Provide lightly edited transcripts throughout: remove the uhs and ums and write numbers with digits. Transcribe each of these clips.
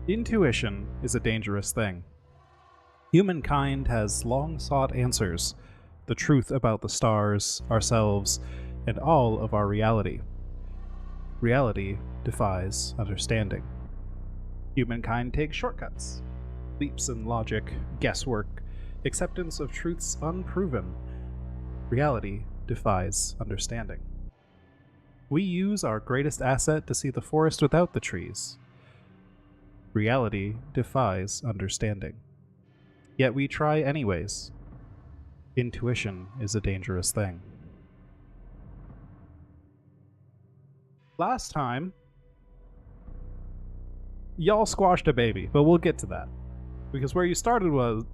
Intuition is a dangerous thing. Humankind has long sought answers, the truth about the stars, ourselves, and all of our reality. Reality defies understanding. Humankind takes shortcuts, leaps in logic, guesswork, acceptance of truths unproven. Reality defies understanding. We use our greatest asset to see the forest without the trees. Reality defies understanding. Yet we try anyways. Intuition is a dangerous thing. Last time, y'all squashed a baby, but we'll get to that. Because where you started with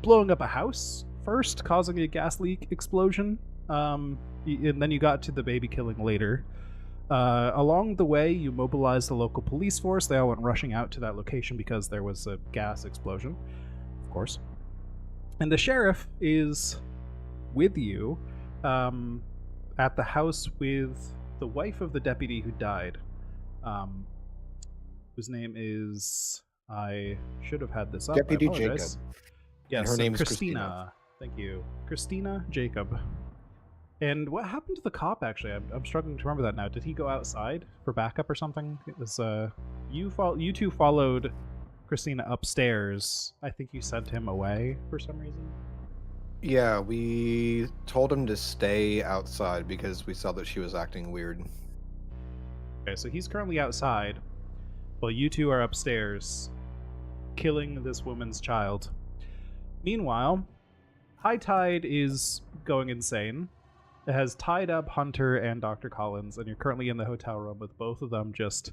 blowing up a house first, causing a gas leak explosion, and then you got to the baby killing later. Along the way, you mobilized the local police force. They all went rushing out to that location because there was a gas explosion, of course. And the sheriff is with you at the house with the wife of the deputy who died, whose name is... I should have had this up. Deputy Jacob. Yes, and her name is Christina. Thank you. Christina Jacob. And what happened to the cop, actually? I'm struggling to remember that now. Did he go outside for backup or something? It was, you two followed Christina upstairs. I think you sent him away for some reason. Yeah, we told him to stay outside because we saw that she was acting weird. Okay, so he's currently outside, while you two are upstairs, killing this woman's child. Meanwhile, High Tide is going insane. It has tied up Hunter and Dr. Collins, and you're currently in the hotel room with both of them just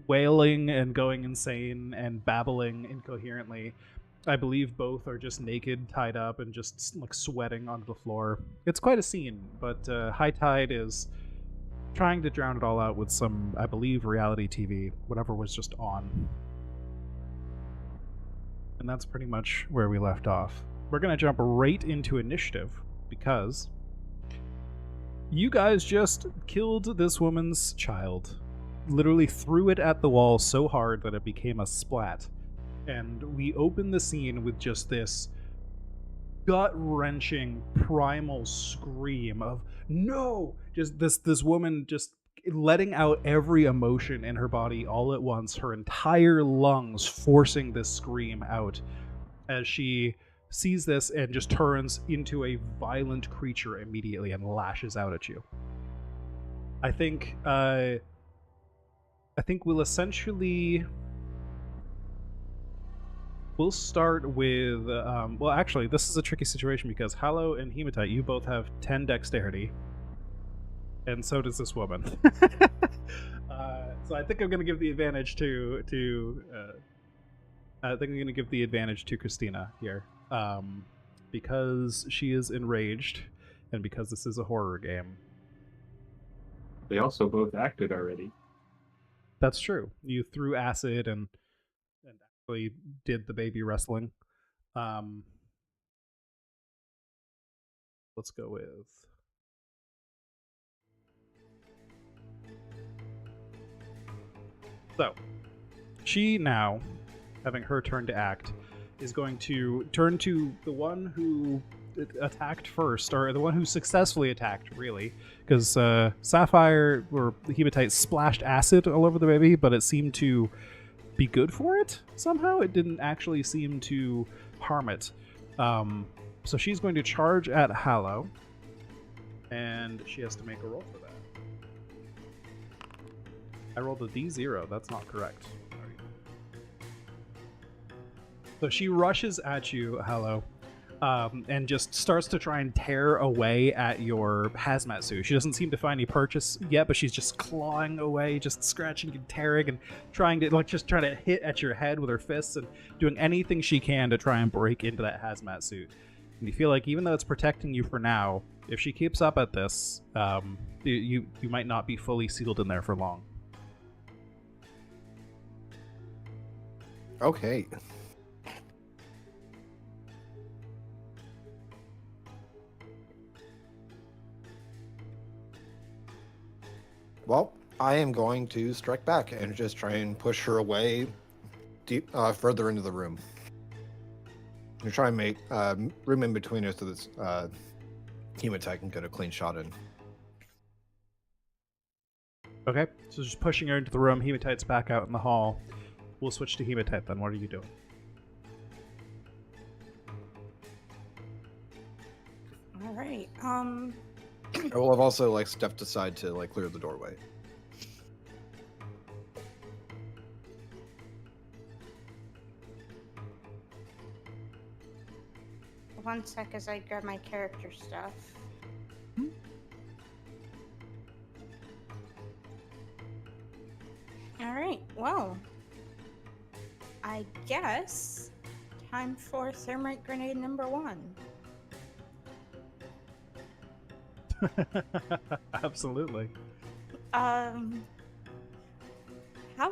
wailing and going insane and babbling incoherently. I believe both are just naked, tied up, and just like sweating onto the floor. It's quite a scene, but High Tide is trying to drown it all out with some, I believe, reality TV, whatever was just on. And that's pretty much where we left off. We're going to jump right into initiative, because you guys just killed this woman's child. Literally threw it at the wall so hard that it became a splat. And we open the scene with just this gut-wrenching primal scream of no! Just this woman just letting out every emotion in her body all at once, her entire lungs forcing this scream out as she sees this and just turns into a violent creature immediately and lashes out at you. I think we'll essentially... We'll start with... well, actually, this is a tricky situation because Hallow and Hematite, you both have 10 dexterity. And so does this woman. So I think I'm going to give the advantage to I think I'm going to give the advantage to Christina here. Because she is enraged, and because this is a horror game. They also both acted already. That's true. You threw acid and actually did the baby wrestling. Let's go with... So, she now, having her turn to act, is going to turn to the one who attacked first, or the one who successfully attacked, really, because Sapphire or Hematite splashed acid all over the baby, but it seemed to be good for it somehow. It didn't actually seem to harm it. So she's going to charge at Hallow, and she has to make a roll for that. I rolled a D0. That's not correct. So she rushes at you, Hallow, and just starts to try and tear away at your hazmat suit. She doesn't seem to find any purchase yet, but she's just clawing away, just scratching and tearing and trying to hit at your head with her fists and doing anything she can to try and break into that hazmat suit. And you feel like even though it's protecting you for now, if she keeps up at this, you might not be fully sealed in there for long. Okay. Well, I am going to strike back and just try and push her away further into the room. I'm trying to make room in between us so this hematite can get a clean shot in. Okay, so just pushing her into the room. Hematite's back out in the hall. We'll switch to hematite then. What are you doing? All right. I will have also like stepped aside to like clear the doorway. One sec as I grab my character stuff. All right. Well, I guess time for thermite grenade number 1. Absolutely. How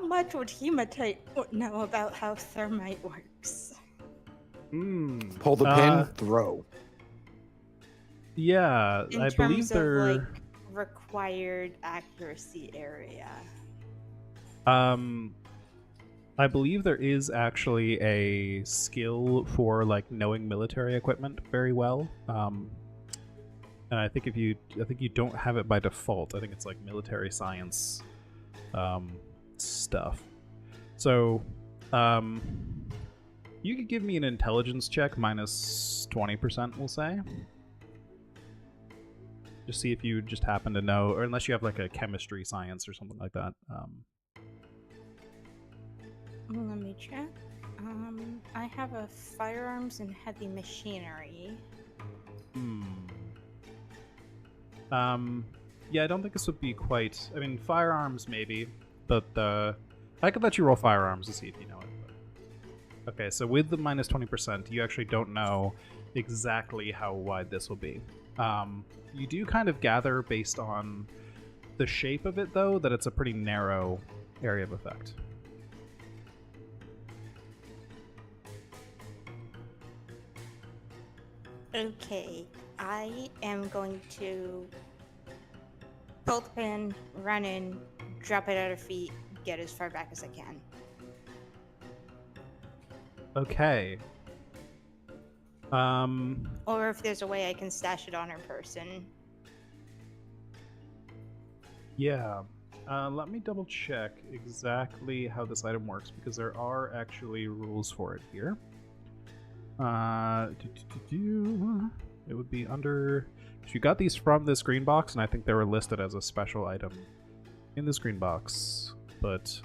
much would hematite know about how thermite works? Pull the pin, throw. Yeah, In I believe terms of they're. like required accuracy area. I believe there is actually a skill for like knowing military equipment very well. And I think you don't have it by default. I think it's like military science stuff. So, you could give me an intelligence check minus 20%, we'll say. Just see if you just happen to know, or unless you have like a chemistry science or something like that. Let me check. I have a firearms and heavy machinery. Yeah, I don't think this would be quite. I mean, firearms maybe, but I could let you roll firearms to see if you know it. But... Okay, so with the minus 20%, you actually don't know exactly how wide this will be. You do kind of gather based on the shape of it, though, that it's a pretty narrow area of effect. Okay, I am going to pull the pin, run in, drop it at her feet, get as far back as I can. Okay. Or if there's a way I can stash it on her person. Yeah. Let me double check exactly how this item works because there are actually rules for it here. It would be under. You got these from this green box, and I think they were listed as a special item in this green box. But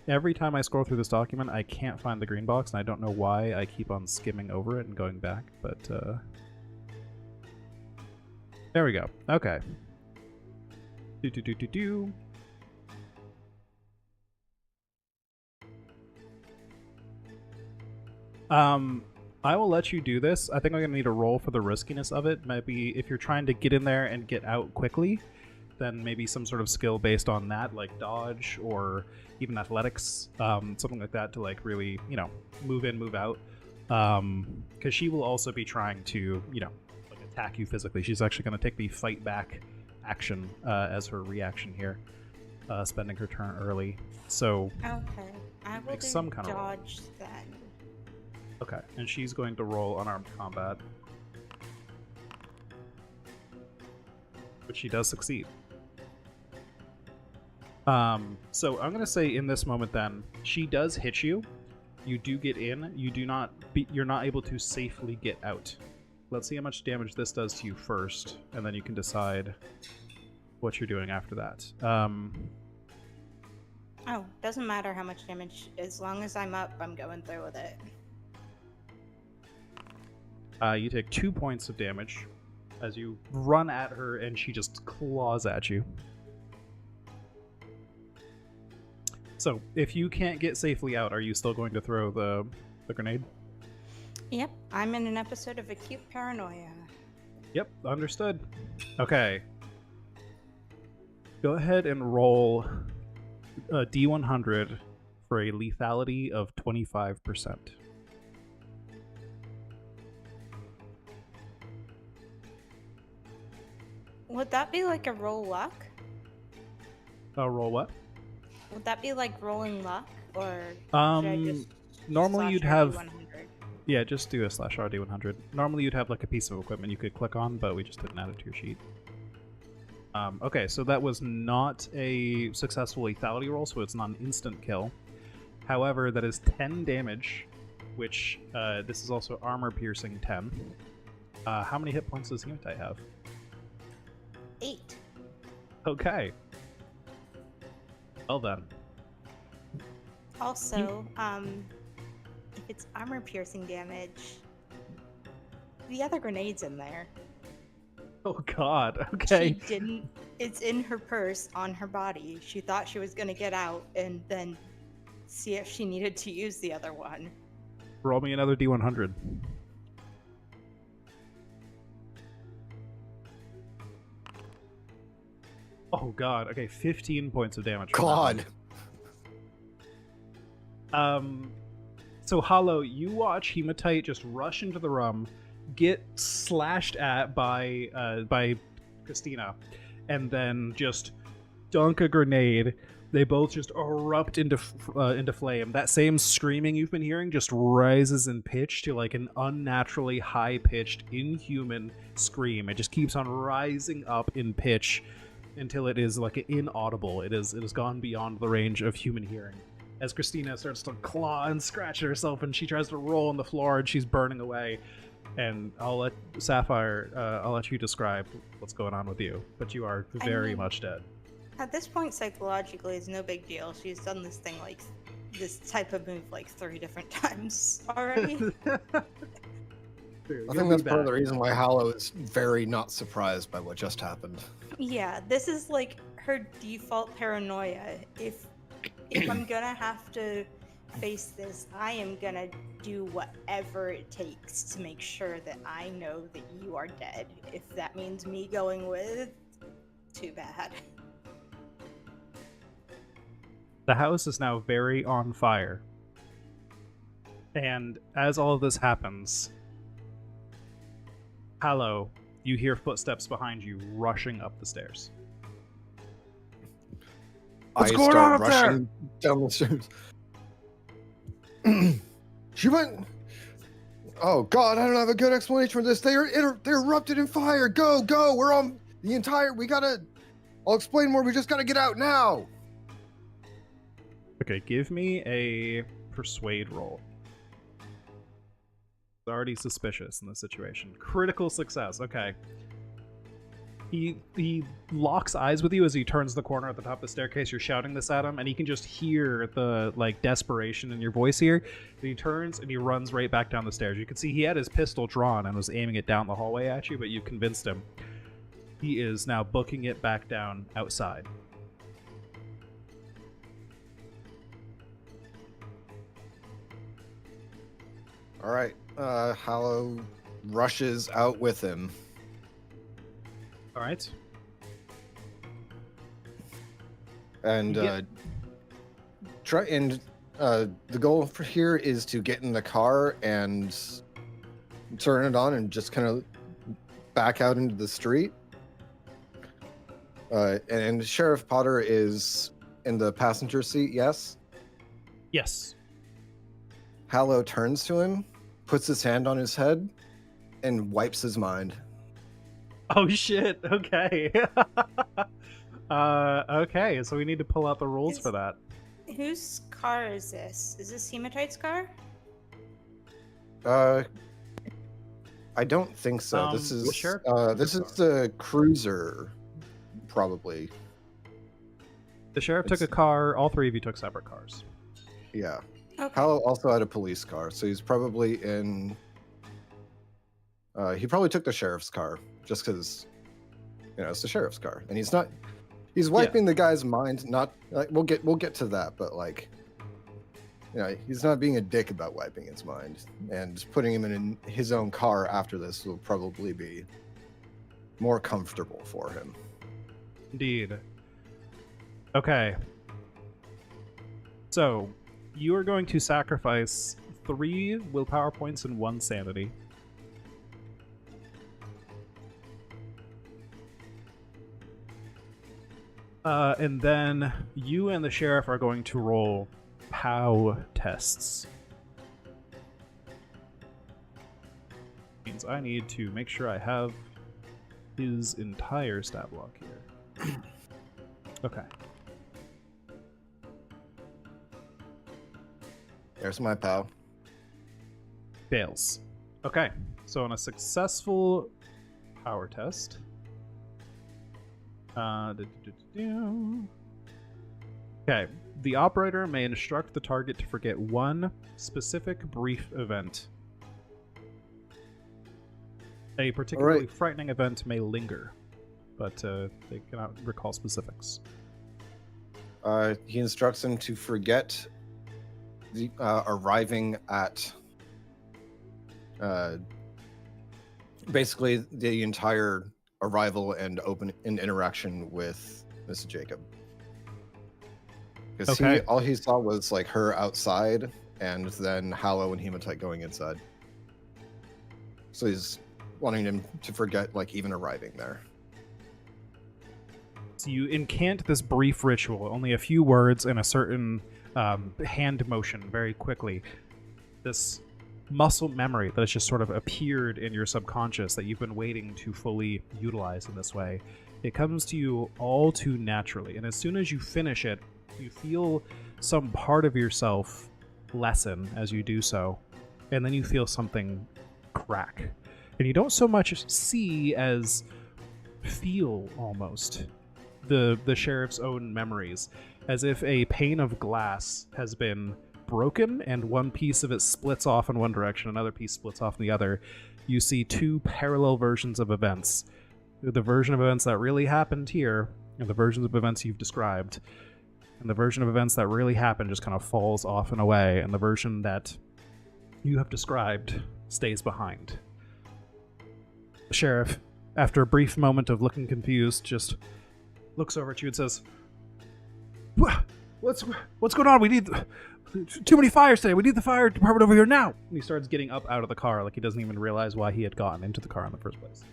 every time I scroll through this document, I can't find the green box, and I don't know why. I keep on skimming over it and going back. But there we go. Okay. I will let you do this. I think I'm going to need a roll for the riskiness of it. Maybe if you're trying to get in there and get out quickly, then maybe some sort of skill based on that, like dodge or even athletics, something like that to like really, move in, move out. Because she will also be trying to, like attack you physically. She's actually going to take the fight back action as her reaction here, spending her turn early. So Okay, I will do some kind of dodge then. Okay, and she's going to roll unarmed combat. But she does succeed. So I'm going to say in this moment then, she does hit you. You do get in. You're not able to safely get out. Let's see how much damage this does to you first, and then you can decide what you're doing after that. Oh, doesn't matter how much damage. As long as I'm up, I'm going through with it. You take 2 points of damage as you run at her and she just claws at you. So, if you can't get safely out, are you still going to throw the grenade? Yep, I'm in an episode of acute paranoia. Yep, understood. Okay. Go ahead and roll a D100 for a lethality of 25%. Would that be like a roll luck? Roll what? Would that be like rolling luck, or should I just Normally slash you'd RD have 100? Yeah, just do a /RD100. Normally you'd have like a piece of equipment you could click on, but we just didn't add it to your sheet. Okay, so that was not a successful lethality roll, so it's not an instant kill. However, that is 10 damage, which this is also armor piercing 10. How many hit points does Hematite have? 8. Okay. Well then. Also, if it's armor piercing damage, the other grenade's in there. Oh god, okay. She didn't. It's in her purse on her body. She thought she was gonna get out and then see if she needed to use the other one. Roll me another D100. Oh god, okay, 15 points of damage. from that one. God. So Hollow, you watch Hematite just rush into the room, get slashed at by Christina, and then just dunk a grenade. They both just erupt into flame. That same screaming you've been hearing just rises in pitch to like an unnaturally high-pitched, inhuman scream. It just keeps on rising up in pitch until it is like inaudible. It has gone beyond the range of human hearing. As Christina starts to claw and scratch at herself, and she tries to roll on the floor, and she's burning away. And I'll let Sapphire, I'll let you describe what's going on with you. But you are very much dead. At this point, psychologically, it's no big deal. She's done this thing like this type of move like 3 different times already. I think that's part of the reason why Hallow is very not surprised by what just happened. Yeah, this is like her default paranoia. If I'm gonna have to face this, I am gonna do whatever it takes to make sure that I know that you are dead. If that means me going with, too bad. The house is now very on fire. And as all of this happens, Hallow, you hear footsteps behind you rushing up the stairs. What's going on up there? Down the stairs. She went. Oh God, I don't have a good explanation for this. They erupted in fire. Go, go. We're on the entire. We gotta. I'll explain more. We just gotta get out now. Okay, give me a persuade roll. It's already suspicious in this situation. Critical success. Okay. He locks eyes with you as he turns the corner at the top of the staircase. You're shouting this at him, and he can just hear the like desperation in your voice here. And he turns and he runs right back down the stairs. You can see he had his pistol drawn and was aiming it down the hallway at you, but you convinced him. He is now booking it back down outside. All right. Hallow rushes out with him. All right. And the goal for here is to get in the car and turn it on and just kind of back out into the street. And Sheriff Potter is in the passenger seat, yes? Yes. Hallow turns to him, puts his hand on his head, and wipes his mind. Oh shit, okay. Okay, so we need to pull out the rules for that. Whose car is this? Is this Hematite's car? I don't think so. This is the cruiser, probably. The sheriff took a car. All 3 of you took separate cars. Yeah. Okay. Hallow also had a police car, so he's probably in. He probably took the sheriff's car just because, it's the sheriff's car, and he's not. He's wiping the guy's mind. Not like we'll get to that, but like, he's not being a dick about wiping his mind, and putting him in his own car after this will probably be more comfortable for him. Indeed. Okay. So, you are going to sacrifice 3 willpower points and 1 sanity. And then you and the sheriff are going to roll POW tests. Means I need to make sure I have his entire stat block here. Okay. There's my pal. Fails. Okay. So on a successful power test. Okay. The operator may instruct the target to forget one specific brief event. A particularly frightening event may linger, but they cannot recall specifics. He instructs him to forget the arriving at basically the entire arrival and interaction with Mrs. Jacob. Because all he saw was like her outside and then Hallow and Hematite going inside. So he's wanting him to forget like even arriving there. So you incant this brief ritual, only a few words and a certain hand motion very quickly. This muscle memory that has just sort of appeared in your subconscious that you've been waiting to fully utilize in this way. It comes to you all too naturally, and as soon as you finish it, you feel some part of yourself lessen as you do so, and then you feel something crack. And you don't so much see as feel almost the sheriff's own memories, as if a pane of glass has been broken and one piece of it splits off in one direction, another piece splits off in the other. You see two parallel versions of events. The version of events that really happened here, and the versions of events you've described. And the version of events that really happened just kind of falls off and away, and the version that you have described stays behind. The sheriff, after a brief moment of looking confused, just looks over at you and says, What's going on? We need too many fires today. We need the fire department over here now. And he starts getting up out of the car like he doesn't even realize why he had gotten into the car in the first place.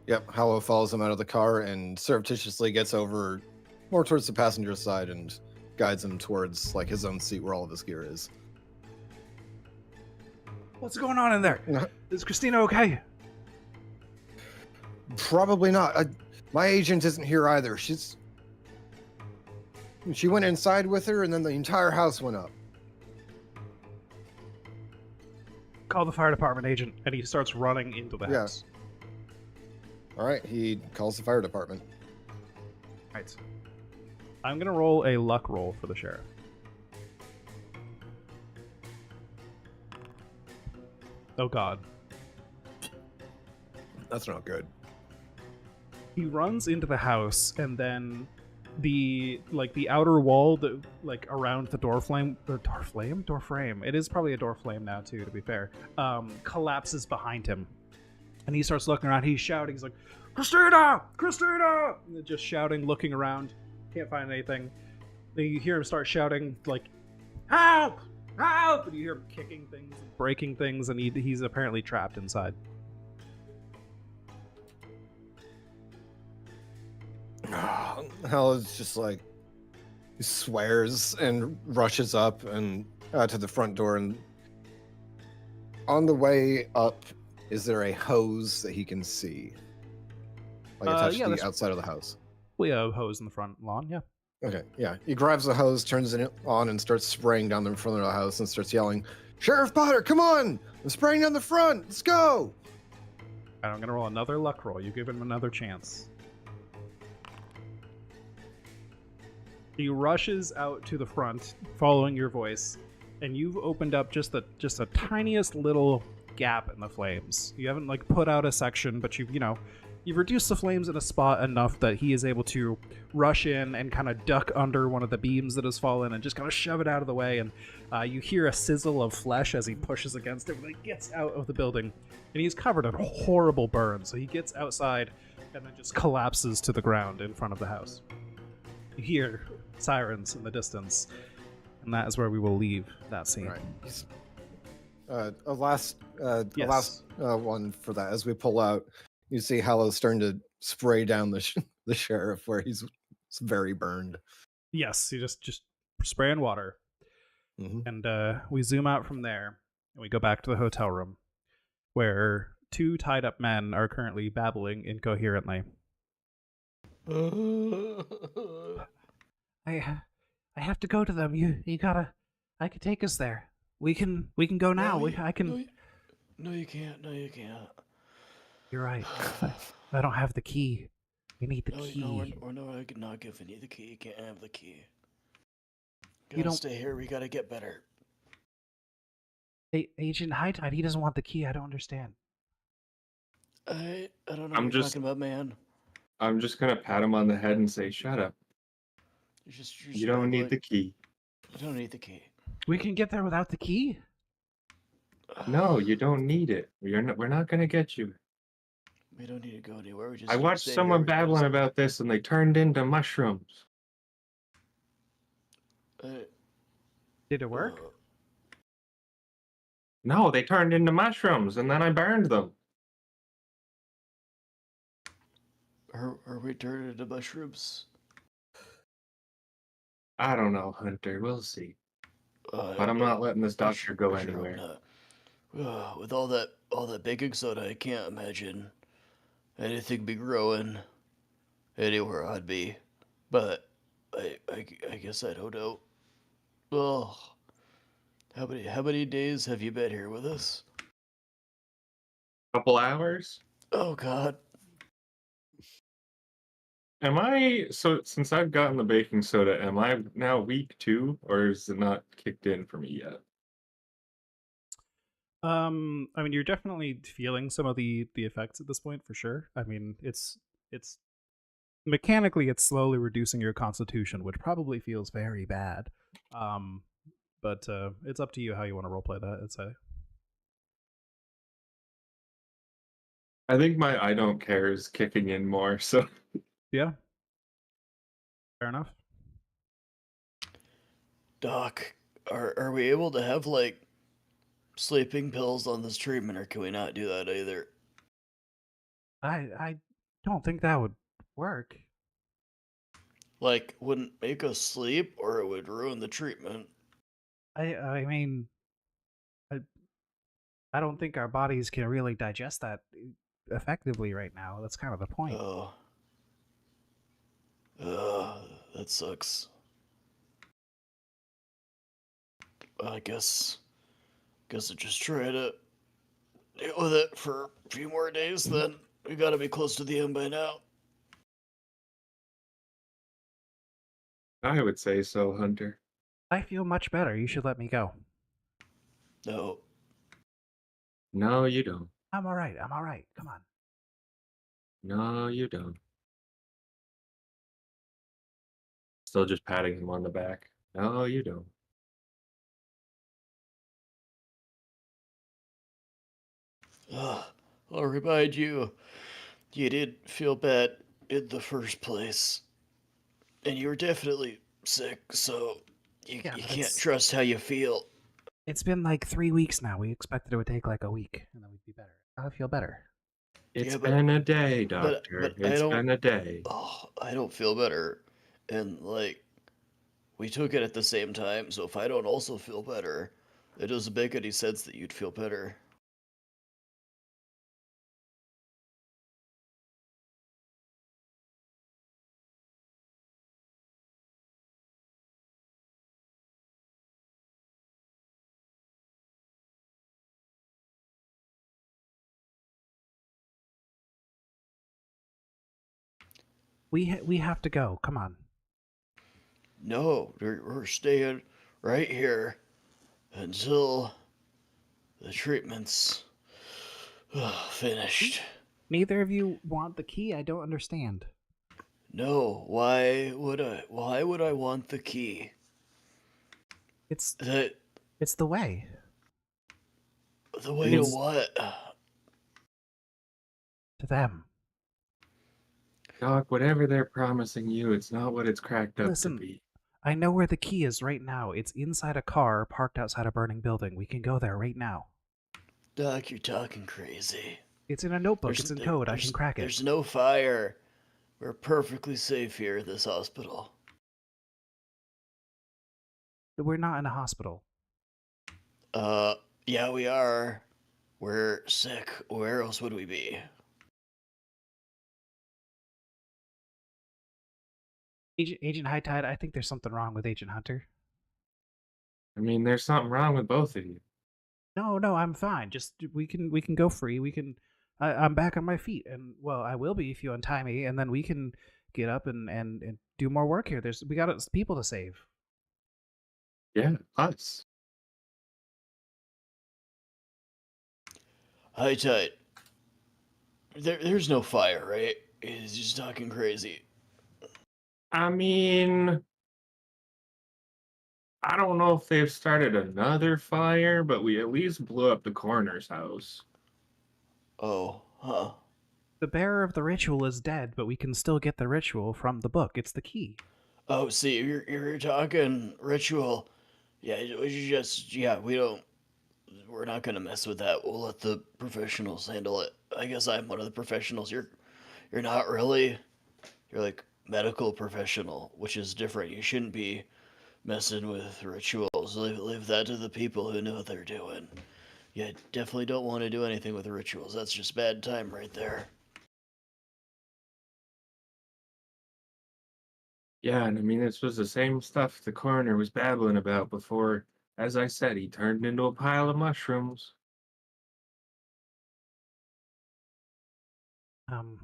Yep, Hallow follows him out of the car and surreptitiously gets over more towards the passenger side and guides him towards like his own seat where all of his gear is. What's going on in there? Is Christina okay? Probably not. My agent isn't here either. She went inside with her, and then the entire house went up. Call the fire department, agent. And he starts running into the house. All right, he calls the fire department. Right. I'm going to roll a luck roll for the sheriff. Oh, God. That's not good. He runs into the house, and then the outer wall that around the door frame, it is probably a door frame now too, to be fair, collapses behind him, and he starts looking around. He's shouting, he's like, Christina, just shouting, looking around, can't find anything. Then you hear him start shouting like, help, and you hear him kicking things and breaking things, and he's apparently trapped inside. Hell is just like, he swears and rushes up and to the front door, and on the way up, is there a hose that he can see? Like attached to the outside of the house? We have a hose in the front lawn, yeah. Okay, yeah. He grabs the hose, turns it on, and starts spraying down the front of the house and starts yelling, Sheriff Potter, come on! I'm spraying down the front! Let's go! I'm going to roll another luck roll. You give him another chance. He rushes out to the front, following your voice, and you've opened up just the tiniest little gap in the flames. You haven't put out a section, but you've reduced the flames in a spot enough that he is able to rush in and kind of duck under one of the beams that has fallen and just kind of shove it out of the way. And you hear a sizzle of flesh as he pushes against it when he gets out of the building, and he's covered in horrible burns. So he gets outside and then just collapses to the ground in front of the house. You hear sirens in the distance, and that is where we will leave that scene. Right. A last one for that. As we pull out, you see Hallow starting to spray down the sheriff where he's It's very burned. Yes, you just spray in water. Hmm. And we zoom out from there, and we go back to the hotel room, where two tied up men are currently babbling incoherently. I have to go to them. You gotta. I could take us there. We can go now. I can. No, you can't. No, you can't. You're right. I don't have the key. We need the No, key. we're not giving you the key. You can't have the key. You Gotta don't- stay here. We gotta get better. Agent High Tide, he doesn't want the key. I don't understand. I don't know I'm what you're just- talking about, man. I'm just gonna pat him on the head and say, "Shut up. You're You don't need the key." You don't need the key. We can get there without the key? No, you don't need it. We're not gonna get you. We don't need to go anywhere. We just. I need to watched stay someone here. We gotta babbling about this, and they turned into mushrooms. Did it work? No, they turned into mushrooms, and then I burned them. Are we turned into mushrooms? I don't know, Hunter. We'll see. But I'm not letting this doctor go I sure hope anywhere. not. With all that baking soda, I can't imagine anything be growing anywhere I'd be. But I guess I don't know. Well, how many days have you been here with us? Couple hours? Oh God. Am I since I've gotten the baking soda, am I now week 2, or is it not kicked in for me yet? I mean, you're definitely feeling some of the effects at this point for sure. I mean, it's mechanically it's slowly reducing your constitution, which probably feels very bad. But it's up to you how you want to roleplay that. I'd say. I think my I don't care is kicking in more, so Yeah. Fair enough. Doc, are we able to have like sleeping pills on this treatment, or can we not do that either? I don't think that would work. Like, wouldn't make us sleep, or it would ruin the treatment. I mean, I don't think our bodies can really digest that effectively right now. That's kind of the point. Oh. That sucks. I guess I'll just try to deal with it for a few more days then. We gotta be close to the end by now. I would say so, Hunter. I feel much better. You should let me go. No. No, you don't. I'm all right. I'm all right. Come on. No, you don't. Still just patting him on the back. No, you don't. I'll remind you, you did feel bad in the first place. And you were definitely sick, so you Yeah, but can't it's- trust how you feel. It's been like 3 weeks now. We expected it would take like a week, and then we'd be better. I feel better. It's Yeah, but- been a day, doctor. but I It's don't- been a day. Oh, I don't feel better. And, like, we took it at the same time, so if I don't also feel better, it doesn't make any sense that you'd feel better. We have to go. Come on. No, we're staying right here until the treatment's finished. Neither of you want the key. I don't understand. No, why would I want the key? It's The the way. way to It's- what? To them. Doc, whatever they're promising you, it's not what it's cracked up Listen. to be. I know where the key is right now. It's inside a car parked outside a burning building. We can go there right now. Doc, you're talking crazy. It's in a notebook. It's in code. I can crack it. There's no fire. We're perfectly safe here at this hospital. We're not in a hospital. Yeah, we are. We're sick. Where else would we be? Agent High Tide, I think there's something wrong with Agent Hunter. I mean, there's something wrong with both of you. No, I'm fine. Just we can go free. I'm back on my feet, and well, I will be if you untie me, and then we can get up and do more work here. We got people to save. Yeah, us. High tide. There's no fire, right? He's just talking crazy. I mean, I don't know if they've started another fire, but we at least blew up the coroner's house. Oh, huh. The bearer of the ritual is dead, but we can still get the ritual from the book. It's the key. Oh, see, you're talking ritual. Yeah, we're not gonna mess with that. We'll let the professionals handle it. I guess I'm one of the professionals. You're not really. You're like medical professional, which is different. You shouldn't be messing with rituals. Leave that to the people who know what they're doing. You definitely don't want to do anything with the rituals. That's just bad time right there. Yeah, and I mean, this was the same stuff the coroner was babbling about before, as I said, he turned into a pile of mushrooms. Hmm.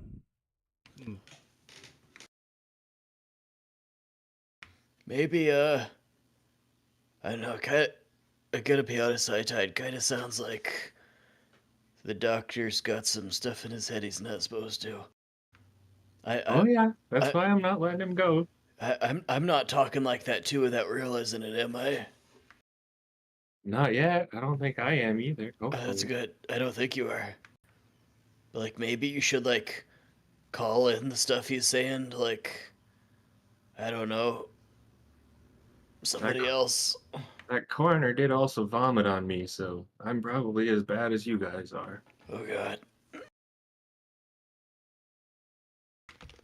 Maybe I don't know. I gotta be honest, Tide. Kind of sounds like the doctor's got some stuff in his head he's not supposed to. Oh yeah, that's I, why I'm not letting him go. I'm not talking like that too without realizing it, am I? Not yet. I don't think I am either. That's Hopefully. good. I don't think you are. But like maybe you should like call in the stuff he's saying to like I don't know somebody else. That coroner did also vomit on me, so I'm probably as bad as you guys are. Oh god.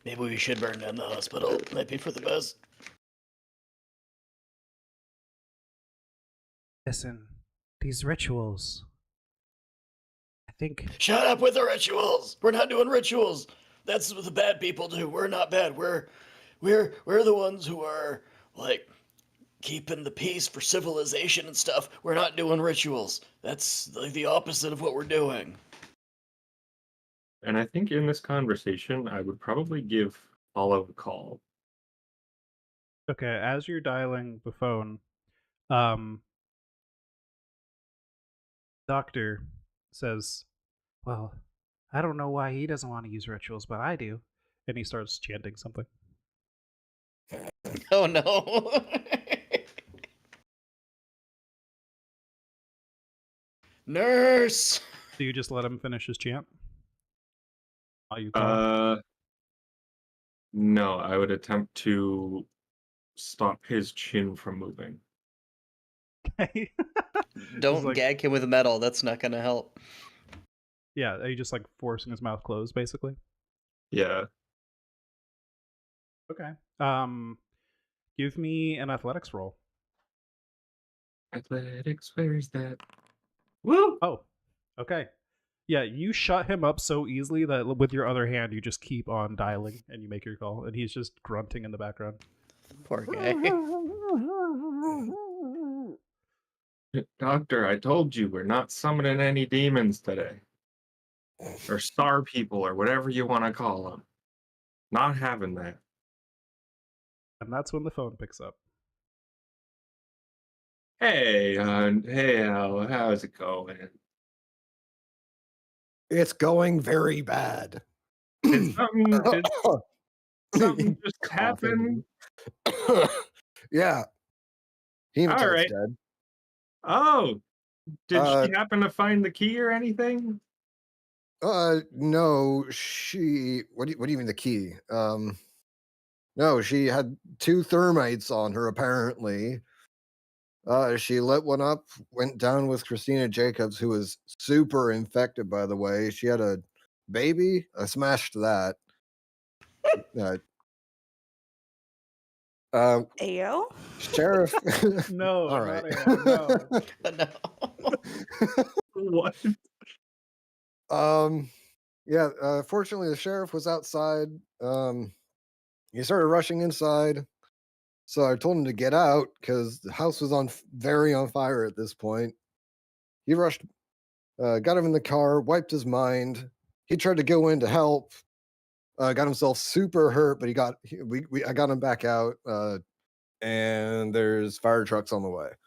Maybe we should burn down the hospital. Might be for the best. Listen, these rituals. I think. Shut up with the rituals. We're not doing rituals. That's what the bad people do. We're not bad. We're the ones who are like keeping the peace for civilization and stuff. We're not doing rituals. That's like the opposite of what we're doing. And I think in this conversation, I would probably give Olive a call. Okay, as you're dialing the phone, doctor says, "Well, I don't know why he doesn't want to use rituals, but I do," and he starts chanting something. Oh no. Nurse. Do you just let him finish his chant? While you call? No, I would attempt to stop his chin from moving. Okay. Don't like, gag him with metal. That's not gonna help. Yeah, are you just like forcing his mouth closed, basically? Yeah. Okay. Give me an athletics roll. Athletics, where's that? Woo! Oh, okay. Yeah, you shut him up so easily that with your other hand you just keep on dialing and you make your call, and he's just grunting in the background. Poor guy. Doctor, I told you we're not summoning any demons today. Or star people, or whatever you want to call them. Not having that. And that's when the phone picks up. Hey, hey, Al, how's it going? It's going very bad. Did something just happen? Yeah. Hematite's Alright. dead. Oh, did she happen to find the key or anything? No, she. What do you mean the key? No, she had 2 thermites on her apparently. She lit one up, went down with Christina Jacobs, who was super infected, by the way. She had a baby. I smashed that. Uh, uh, Ayo? Sheriff. No, All not right. Ayo, no. No. What? Yeah. Fortunately, the sheriff was outside. He started rushing inside. So I told him to get out because the house was very on fire at this point. He rushed, got him in the car, wiped his mind. He tried to go in to help. Got himself super hurt, but I got him back out. And there's fire trucks on the way. It's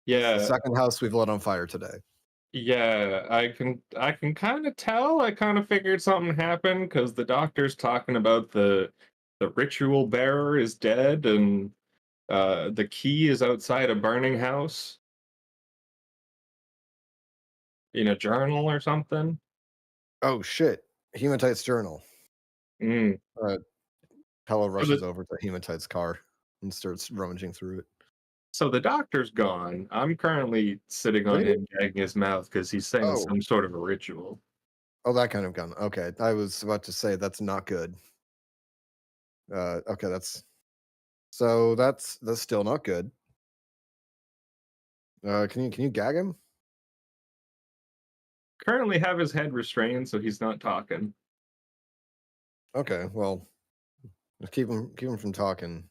the Yeah, second house we've lit on fire today. yeah, I can kind of tell. I kind of figured something happened because the doctor's talking about the ritual bearer is dead and the key is outside a burning house in a journal or something. Oh shit! Hematite's journal. Mm. Uh, Pella So rushes the over to Hematite's car and starts rummaging through it. so the doctor's gone. I'm currently sitting on Really? him, gagging his mouth because he's saying Oh, some sort of a ritual. oh, that kind of gun. Okay, I was about to say that's not good. Okay, that's still not good. Can you gag him? Currently have his head restrained, so he's not talking. Okay, well, just keep him from talking.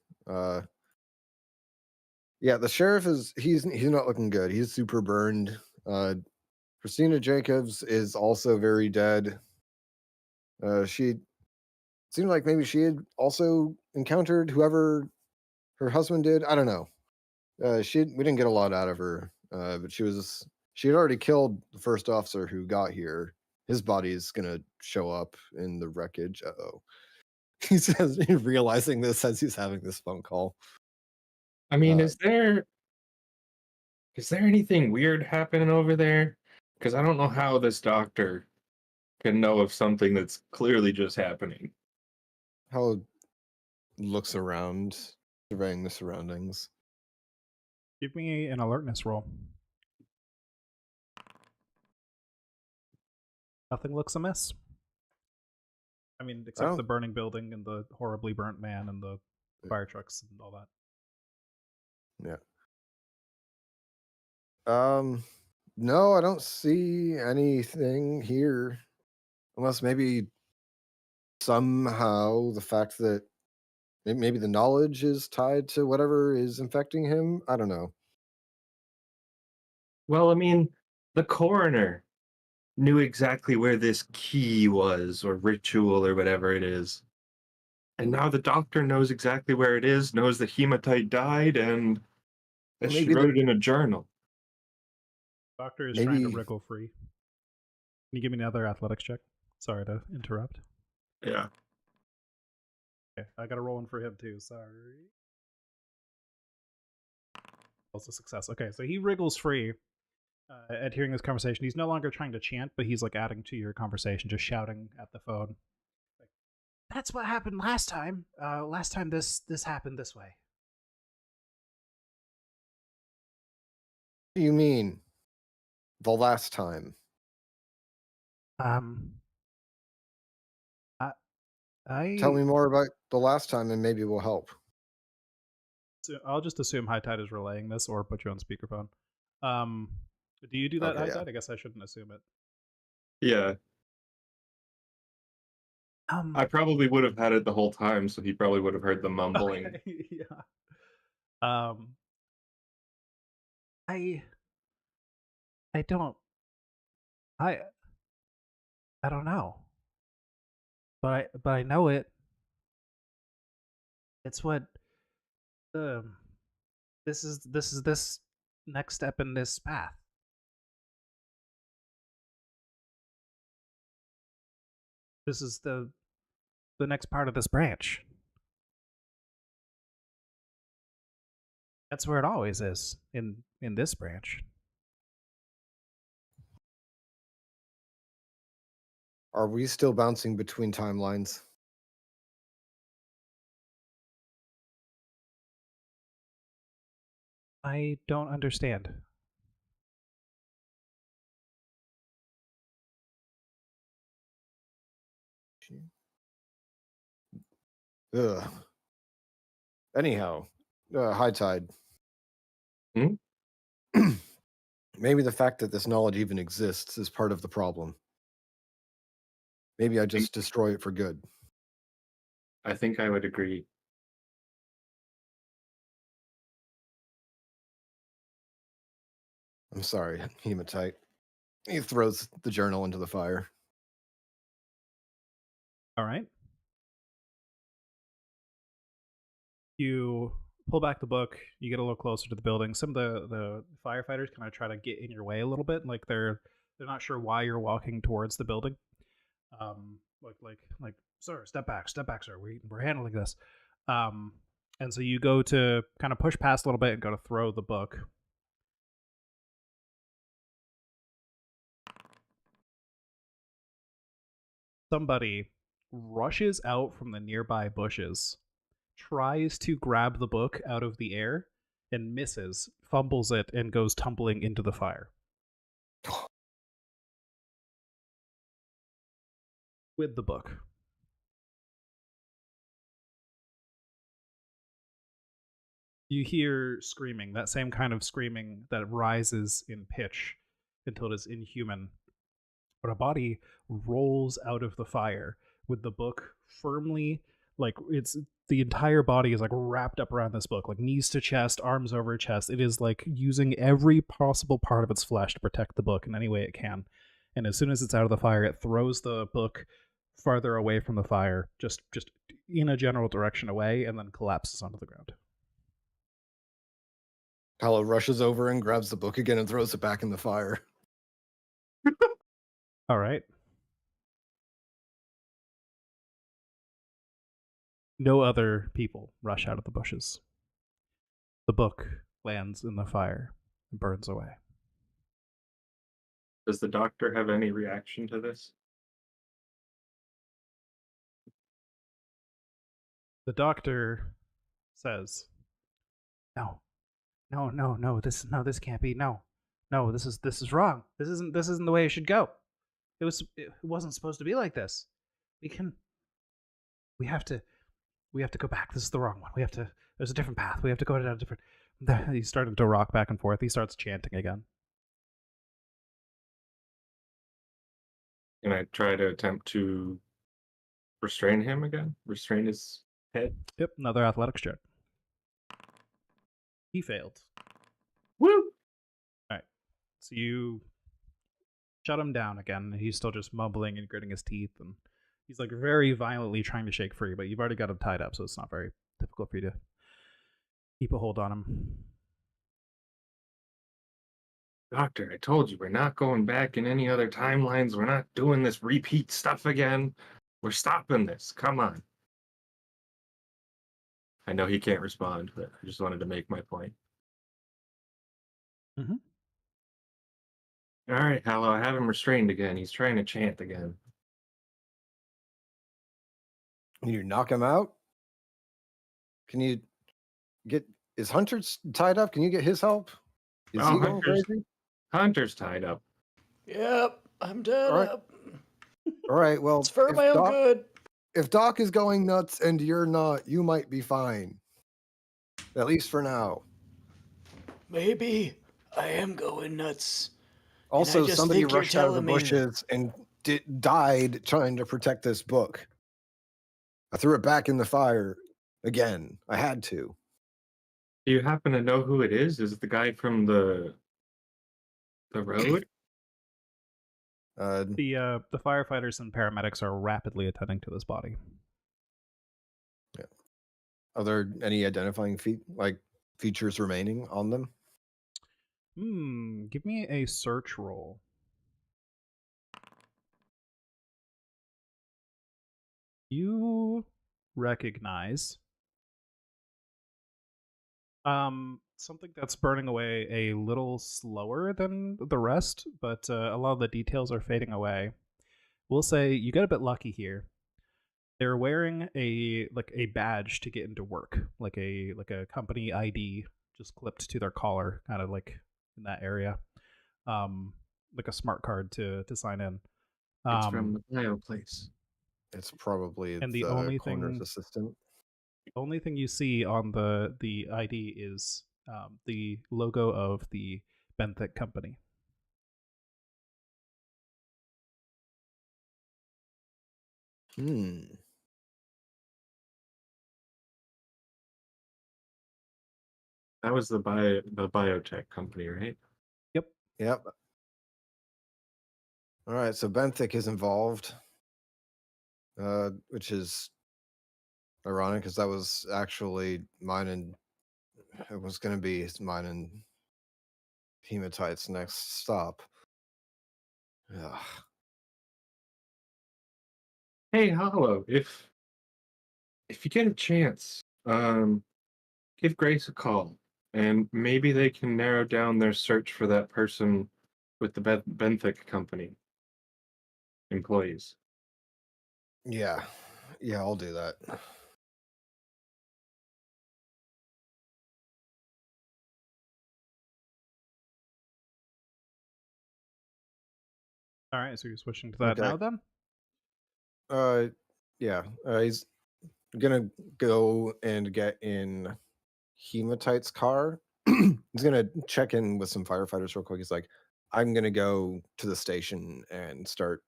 Yeah, the sheriff he's not looking good. He's super burned. Christina Jacobs is also very dead. She seemed like maybe she had also encountered whoever her husband did. I don't know. We didn't get a lot out of her, but she had already killed the first officer who got here. His body is gonna show up in the wreckage. Uh-oh. He says, realizing this as he's having this phone call. I mean, Uh, is there anything weird happening over there? Because I don't know how this doctor can know of something that's clearly just happening. Hal looks around, surveying the surroundings. Give me an alertness roll. Nothing looks amiss. I mean, except don't- the burning building and the horribly burnt man and the fire trucks and all that. Yeah. No, I don't see anything here. Unless maybe somehow the fact that maybe the knowledge is tied to whatever is infecting him. I don't know. Well, I mean, the coroner knew exactly where this key was, or ritual, or whatever it is. And now the doctor knows exactly where it is, knows that hematite died, and that she Maybe wrote it in a journal. Doctor is trying to maybe wriggle free. Can you give me another athletics check? Sorry to interrupt. Yeah. Okay, I got a roll in for him too. Sorry. Also success. Okay, so he wriggles free at hearing this conversation. He's no longer trying to chant, but he's like adding to your conversation, just shouting at the phone. Like, that's what happened last time. Last time this happened this way. what do you mean the last time? Um, I, Tell I me more about the last time and maybe we'll help. so I'll just assume High Tide is relaying this, or put you on speakerphone. Do you do that, Okay, High yeah. Tide? I guess I shouldn't assume it. Yeah. I probably would have had it the whole time, so he probably would have heard the mumbling. Okay, yeah. Um, I don't I I don't know, but I know it. It's what um this next step in this path. This is the next part of this branch. That's where it always is in this branch. Are we still bouncing between timelines? I don't understand. Ugh. Anyhow, high tide. Hmm? Maybe the fact that this knowledge even exists is part of the problem. Maybe I just destroy it for good. I think I would agree. I'm sorry, hematite. He throws the journal into the fire. All right. You pull back the book. You get a little closer to the building. Some of the firefighters kind of try to get in your way a little bit, like they're not sure why you're walking towards the building. Like, sir, step back, sir. We're handling this. And so you go to kind of push past a little bit and go to throw the book. Somebody rushes out from the nearby bushes, tries to grab the book out of the air, and misses, fumbles it, and goes tumbling into the fire. With the book. You hear screaming, that same kind of screaming that rises in pitch until it is inhuman. But a body rolls out of the fire with the book firmly, like it's the entire body is like wrapped up around this book, like knees to chest, arms over chest. It is like using every possible part of its flesh to protect the book in any way it can. And as soon as it's out of the fire, it throws the book farther away from the fire, just in a general direction away, and then collapses onto the ground. Paolo rushes over and grabs the book again and throws it back in the fire. All right. No other people rush out of the bushes. The book lands in the fire and burns away. Does the doctor have any reaction to this? The doctor says, "No, this can't be. No, this is wrong. This isn't the way it should go. It wasn't supposed to be like this. We have to go back. This is the wrong one. There's a different path. We have to go down a different." He's starting to rock back and forth. He starts chanting again. Can I try to attempt to restrain him again? Restrain his head? Yep, another athletics check. He failed. Woo! Alright. So you shut him down again. He's still just mumbling and gritting his teeth, and he's like very violently trying to shake free, but you've already got him tied up, so it's not very difficult for you to keep a hold on him. Doctor, I told you we're not going back in any other timelines. We're not doing this repeat stuff again. We're stopping this. Come on. I know he can't respond, but I just wanted to make my point. Mm-hmm. All right, Hallow, I have him restrained again. He's trying to chant again. Can you knock him out? Can you get... Is Hunter tied up? Can you get his help? Is he going crazy? Hunter's tied up. Yep, I'm tied up. All right, well, It's for my own good. If Doc is going nuts and you're not, you might be fine. At least for now. Maybe I am going nuts. Also, somebody rushed out of the bushes and died trying to protect this book. I threw it back in the fire again. I had to. Do you happen to know who it is? Is it the guy from the road? The firefighters and paramedics are rapidly attending to this body. Yeah. Are there any identifying features remaining on them? Give me a search roll. You recognize something that's burning away a little slower than the rest, but a lot of the details are fading away. We'll say you got a bit lucky here. They're wearing a badge to get into work, like a company ID just clipped to their collar, kind of like in that area, like a smart card to sign in. It's from the bio place. It's probably and the only coroner's thing assistant. Only thing you see on the ID is the logo of the Benthic company. Hmm. That was the biotech company, right? Yep. Yep. All right, so Benthic is involved, which is ironic because that was actually mine and it was going to be mine and Hematite's next stop. Ugh. Hey, Hollow, if you get a chance, give Grace a call, and maybe they can narrow down their search for that person with the Benthic company employees. Yeah, I'll do that. All right, so you're switching to that Okay. now then? Yeah. He's gonna go and get in Hematite's car. He's gonna check in with some firefighters real quick. He's like, I'm gonna go to the station and start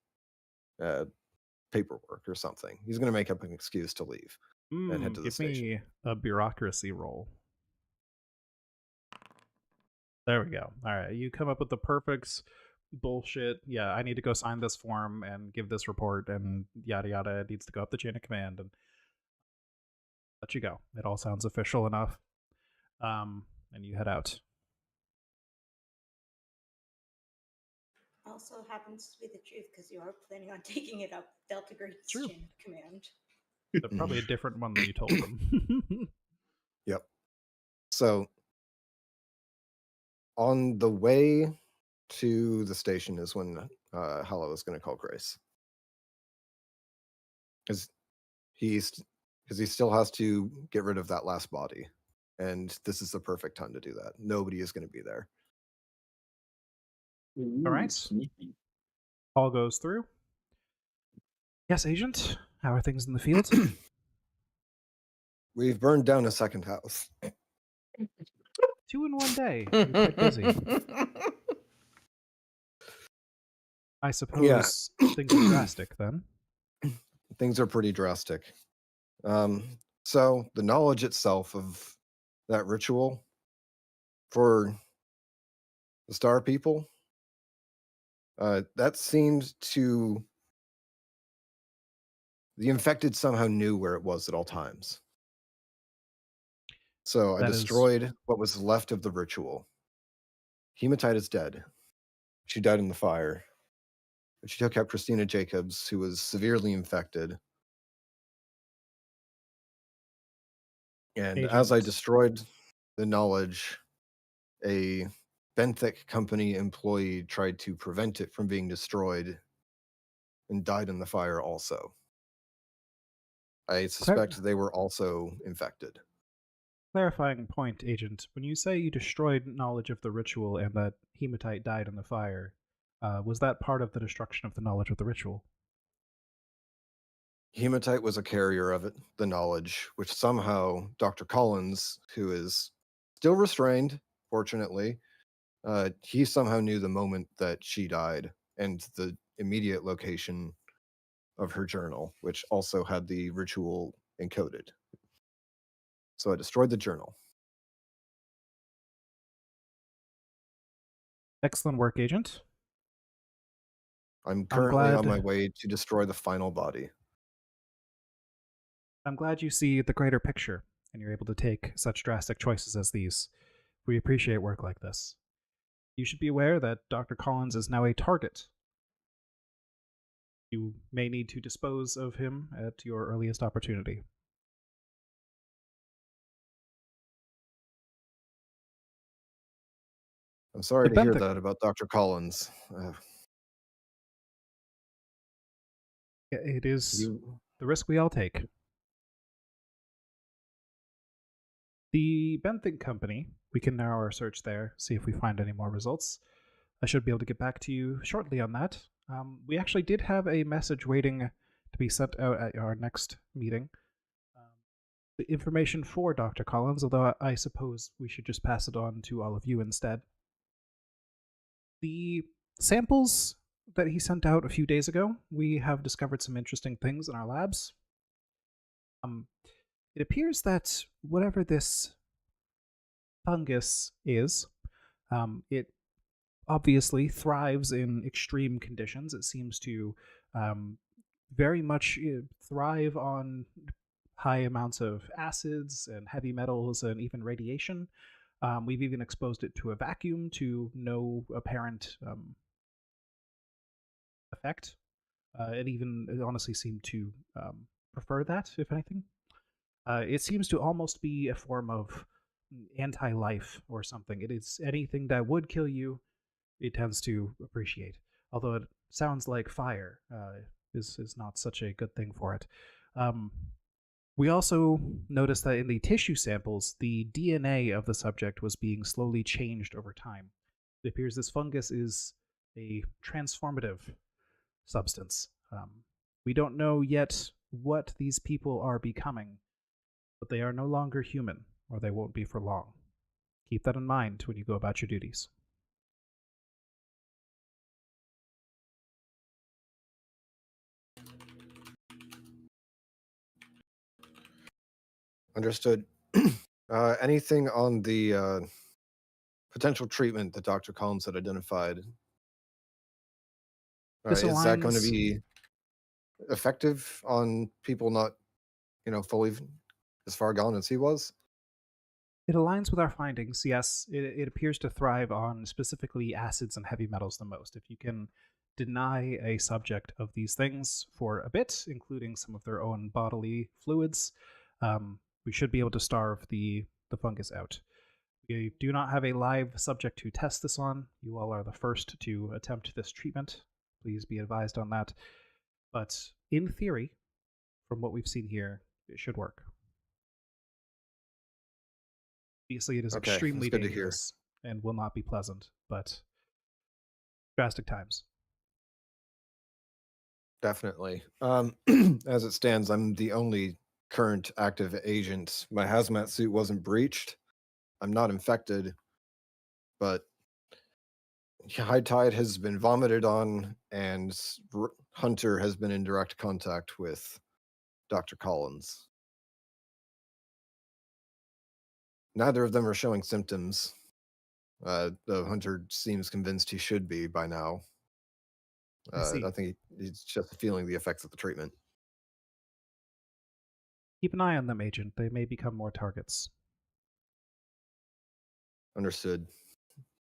paperwork or something. He's gonna make up an excuse to leave and head to the Give station. me a bureaucracy roll. There we go. All right, you come up with the perfect bullshit. Yeah, I need to go sign this form and give this report and yada yada. It needs to go up the chain of command and let you go. It all sounds official enough. And you head out. Also happens to be the truth because you are planning on taking it up Delta Grade's True. chain of command. Probably a different one than you told them. Yep. So on the way to the station is when Hello is going to call Grace. Because he still has to get rid of that last body. And this is the perfect time to do that. Nobody is going to be there. All right. Sneaky. All goes through. Yes, Agent. How are things in the field? We've burned down a second house. 2 in 1 day. You're quite busy. I suppose things are drastic then. Things are pretty drastic. So the knowledge itself of that ritual for the Star People, that seemed to the infected somehow knew where it was at all times. So I That is- destroyed what was left of the ritual. Hematite is dead. She died in the fire. But she took out Christina Jacobs, who was severely infected. And as I Agent. destroyed the knowledge, a Benthic company employee tried to prevent it from being destroyed and died in the fire also. I suspect they were also infected. Clarifying point, Agent. When you say you destroyed knowledge of the ritual and that Hematite died in the fire, was that part of the destruction of the knowledge of the ritual? Hematite was a carrier of it, the knowledge, which somehow Dr. Collins, who is still restrained, fortunately, he somehow knew the moment that she died and the immediate location of her journal, which also had the ritual encoded. So I destroyed the journal. Excellent work, Agent. I'm currently glad- on my way to destroy the final body. I'm glad you see the greater picture and you're able to take such drastic choices as these. We appreciate work like this. You should be aware that Dr. Collins is now a target. You may need to dispose of him at your earliest opportunity. I'm sorry The to hear Benthic- that about Dr. Collins. It is the risk we all take. The Benthic Company, we can narrow our search there, see if we find any more results. I should be able to get back to you shortly on that. We actually did have a message waiting to be sent out at our next meeting. The information for Dr. Collins, although I suppose we should just pass it on to all of you instead. The samples that he sent out a few days ago, we have discovered some interesting things in our labs. It appears that whatever this fungus is, it obviously thrives in extreme conditions. It seems to very much thrive on high amounts of acids and heavy metals and even radiation. We've even exposed it to a vacuum to no apparent effect. It honestly seemed to prefer that, if anything. It seems to almost be a form of anti-life or something. It is anything that would kill you, it tends to appreciate. Although it sounds like fire is not such a good thing for it. We also noticed that in the tissue samples, the DNA of the subject was being slowly changed over time. It appears this fungus is a transformative substance. We don't know yet what these people are becoming, but they are no longer human, or they won't be for long. Keep that in mind when you go about your duties. Understood. Anything on the potential treatment that Dr. Collins had identified? This Is that going to aligns. be effective on people not, fully as far gone as he was? It aligns with our findings, yes. It appears to thrive on specifically acids and heavy metals the most. If you can deny a subject of these things for a bit, including some of their own bodily fluids, we should be able to starve the fungus out. We do not have a live subject to test this on. You all are the first to attempt this treatment. Please be advised on that. But in theory, from what we've seen here, it should work. Obviously, it is Okay, extremely that's good to hear. dangerous and will not be pleasant, but drastic times. Definitely. As it stands, I'm the only current active agent. My hazmat suit wasn't breached. I'm not infected, but High Tide has been vomited on, and Hunter has been in direct contact with Dr. Collins. Neither of them are showing symptoms, though Hunter seems convinced he should be by now. I see. I think he's just feeling the effects of the treatment. Keep an eye on them, Agent. They may become more targets. Understood.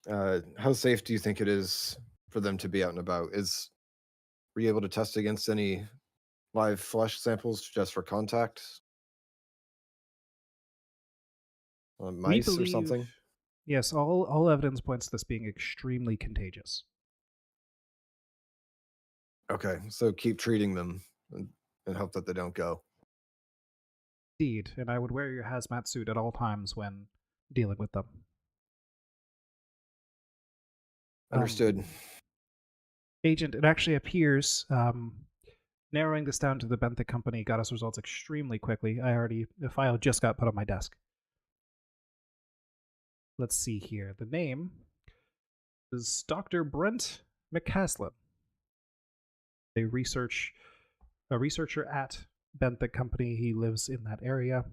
How safe do you think it is for them to be out and about? Were you able to test against any live flesh samples just for contact? We Mice or believe, something? yes, all evidence points to this being extremely contagious. Okay, so keep treating them and hope that they don't go. Indeed, and I would wear your hazmat suit at all times when dealing with them. Understood. Agent, it actually appears narrowing this down to the Benthic company got us results extremely quickly. The file just got put on my desk. Let's see here. The name is Dr. Brent McCaslin, a researcher at Benthic company. He lives in that area.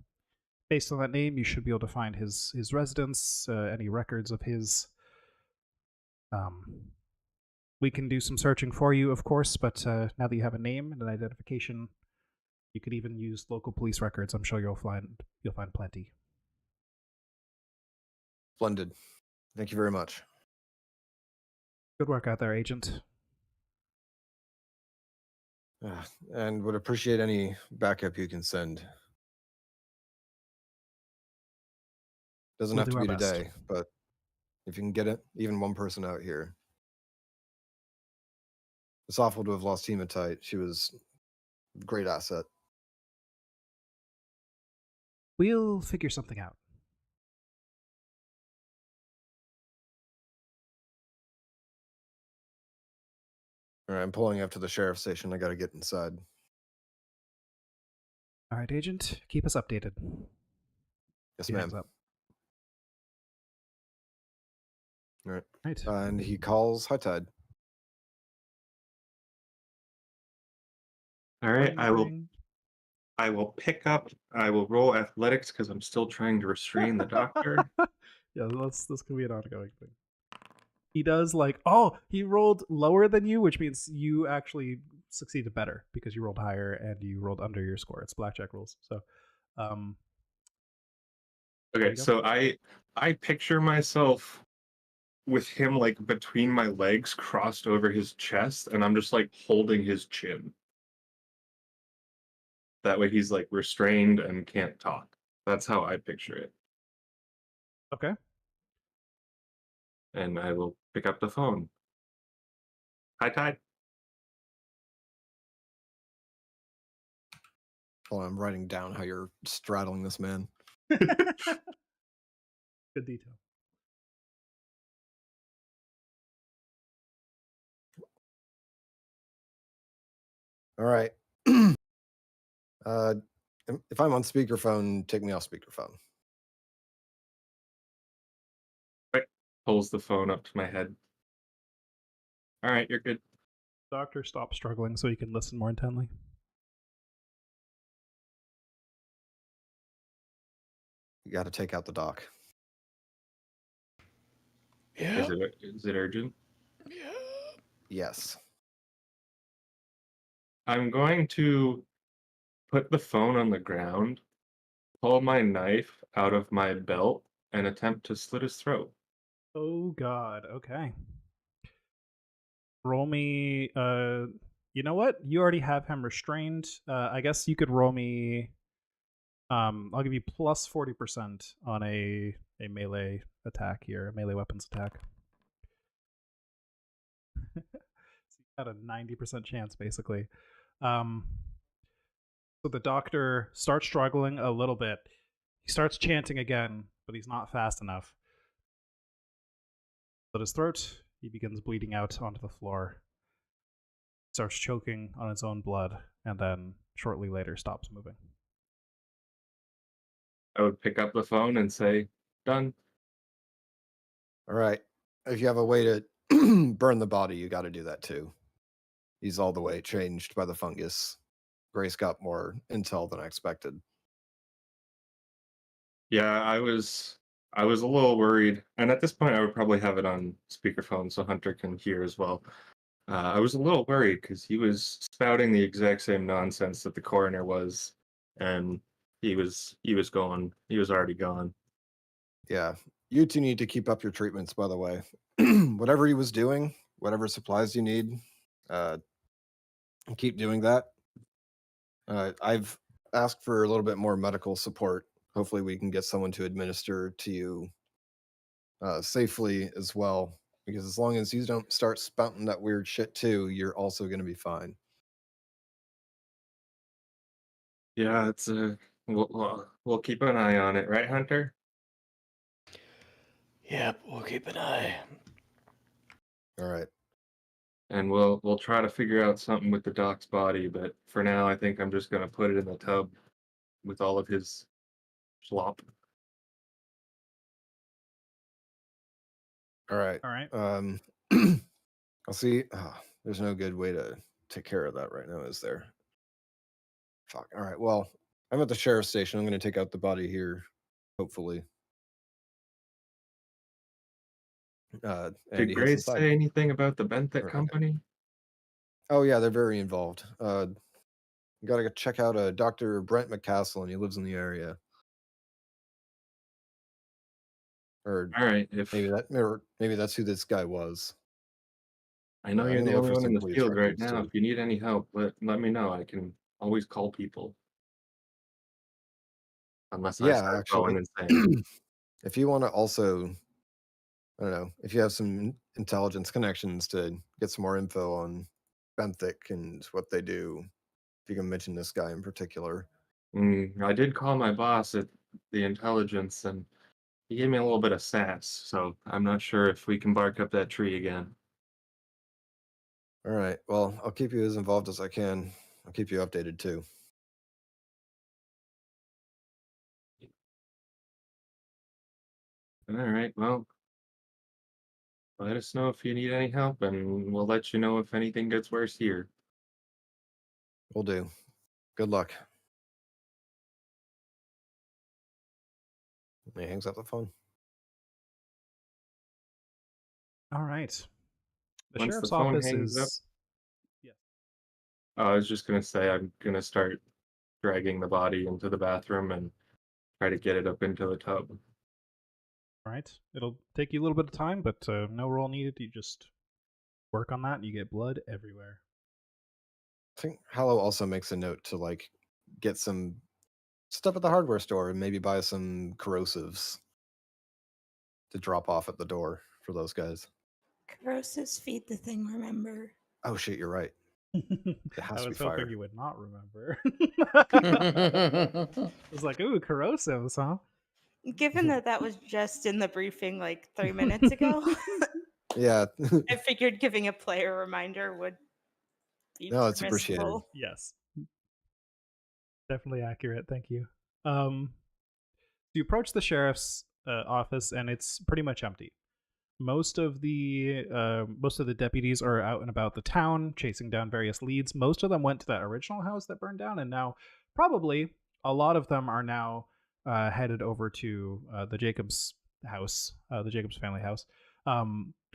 Based on that name, you should be able to find his residence, any records of his. We can do some searching for you, of course, but now that you have a name and an identification, you could even use local police records. I'm sure you'll find plenty. Splendid. Thank you very much. Good work out there, Agent. And would appreciate any backup you can send. Doesn't We'll have do to our be best. today, but if you can get it, even one person out here. It's awful to have lost Hematite. She was a great asset. We'll figure something out. All right, I'm pulling up to the sheriff's station. I got to get inside. All right, Agent, keep us updated. Yes, He hangs ma'am. up. All right. Right. And he calls High Tide. All right, Ring, ring. I will pick up. I will roll athletics because I'm still trying to restrain the doctor. Yeah, this could be an ongoing thing. He does he rolled lower than you, which means you actually succeeded better because you rolled higher and you rolled under your score. It's blackjack rules. So, there Okay, you go. so I picture myself with him like between my legs, crossed over his chest, and I'm just like holding his chin. That way, he's like restrained and can't talk. That's how I picture it. Okay. And I will pick up the phone. Hi, Tide. Hold on, I'm writing down how you're straddling this man. Good detail. All right. uh, if I'm on speakerphone, take me off speakerphone. Right. Pulls the phone up to my head. All right, you're good. Doctor, stop struggling so you can listen more intently. You got to take out the doc. Yeah. Is it urgent? Yeah. Yes. I'm going to put the phone on the ground, pull my knife out of my belt, and attempt to slit his throat. Oh God. Okay. Roll me. You know what? You already have him restrained. I guess you could roll me. I'll give you plus 40% on a melee attack here, a melee weapons attack. So you got a 90% chance, basically. So the doctor starts struggling a little bit. He starts chanting again, but he's not fast enough. At his throat, he begins bleeding out onto the floor. He starts choking on his own blood, and then shortly later stops moving. I would pick up the phone and say, done. All right. If you have a way to burn the body, you got to do that too. He's all the way changed by the fungus. Grace got more intel than I expected. Yeah, I was a little worried. And at this point I would probably have it on speakerphone so Hunter can hear as well. I was a little worried because he was spouting the exact same nonsense that the coroner was, and he was already gone. Yeah. You two need to keep up your treatments, by the way. Whatever he was doing, whatever supplies you need, uh, keep doing that. I've asked for a little bit more medical support. Hopefully, we can get someone to administer to you safely as well. Because as long as you don't start spouting that weird shit too, you're also going to be fine. Yeah, it's we'll keep an eye on it, right, Hunter? Yep, we'll keep an eye. All right. And we'll try to figure out something with the doc's body, but for now I think I'm just gonna put it in the tub with all of his slop. All right. All right. I'll see. There's no good way to take care of that right now, is there? Fuck. All right. Well, I'm at the sheriff's station. I'm going to take out the body here, hopefully. And Did he hits the Grace side. say anything about the Benthic Right. company? Oh yeah, they're very involved. You got to go check out Dr. Brent McCassell, and he lives in the area. Or All right, maybe that's who this guy was. I know I'm you're gonna the look only for one in some the police field right records now. too. If you need any help, let me know. I can always call people. Unless I Yeah, start actually, going insane. if you want to also, I don't know, if you have some intelligence connections to get some more info on Benthic and what they do, if you can mention this guy in particular. I did call my boss at the intelligence, and he gave me a little bit of sass, so I'm not sure if we can bark up that tree again. All right. Well, I'll keep you as involved as I can. I'll keep you updated too. All right. Well, let us know if you need any help, and we'll let you know if anything gets worse here. Will do. Good luck. And he hangs up the phone. All right. The Once the sheriff's phone office hangs up, is. Yes. I was just gonna say I'm gonna start dragging the body into the bathroom and try to get it up into the tub. All right. It'll take you a little bit of time, but no roll needed. You just work on that, and you get blood everywhere. I think Hallow also makes a note to like get some stuff at the hardware store and maybe buy some corrosives to drop off at the door for those guys. Corrosives feed the thing, remember? Oh shit, you're right. It has I to be was hoping fire. you would not remember. I was like, ooh, corrosives, huh? Given that that was just in the briefing like 3 minutes ago, Yeah. I figured giving a player reminder would be No, it's appreciated. permissible. Yes. Definitely accurate. Thank you. You approach the sheriff's office, and it's pretty much empty. Most of the deputies are out and about the town, chasing down various leads. Most of them went to that original house that burned down, and now probably a lot of them are now headed over to the Jacobs house, the Jacobs family house,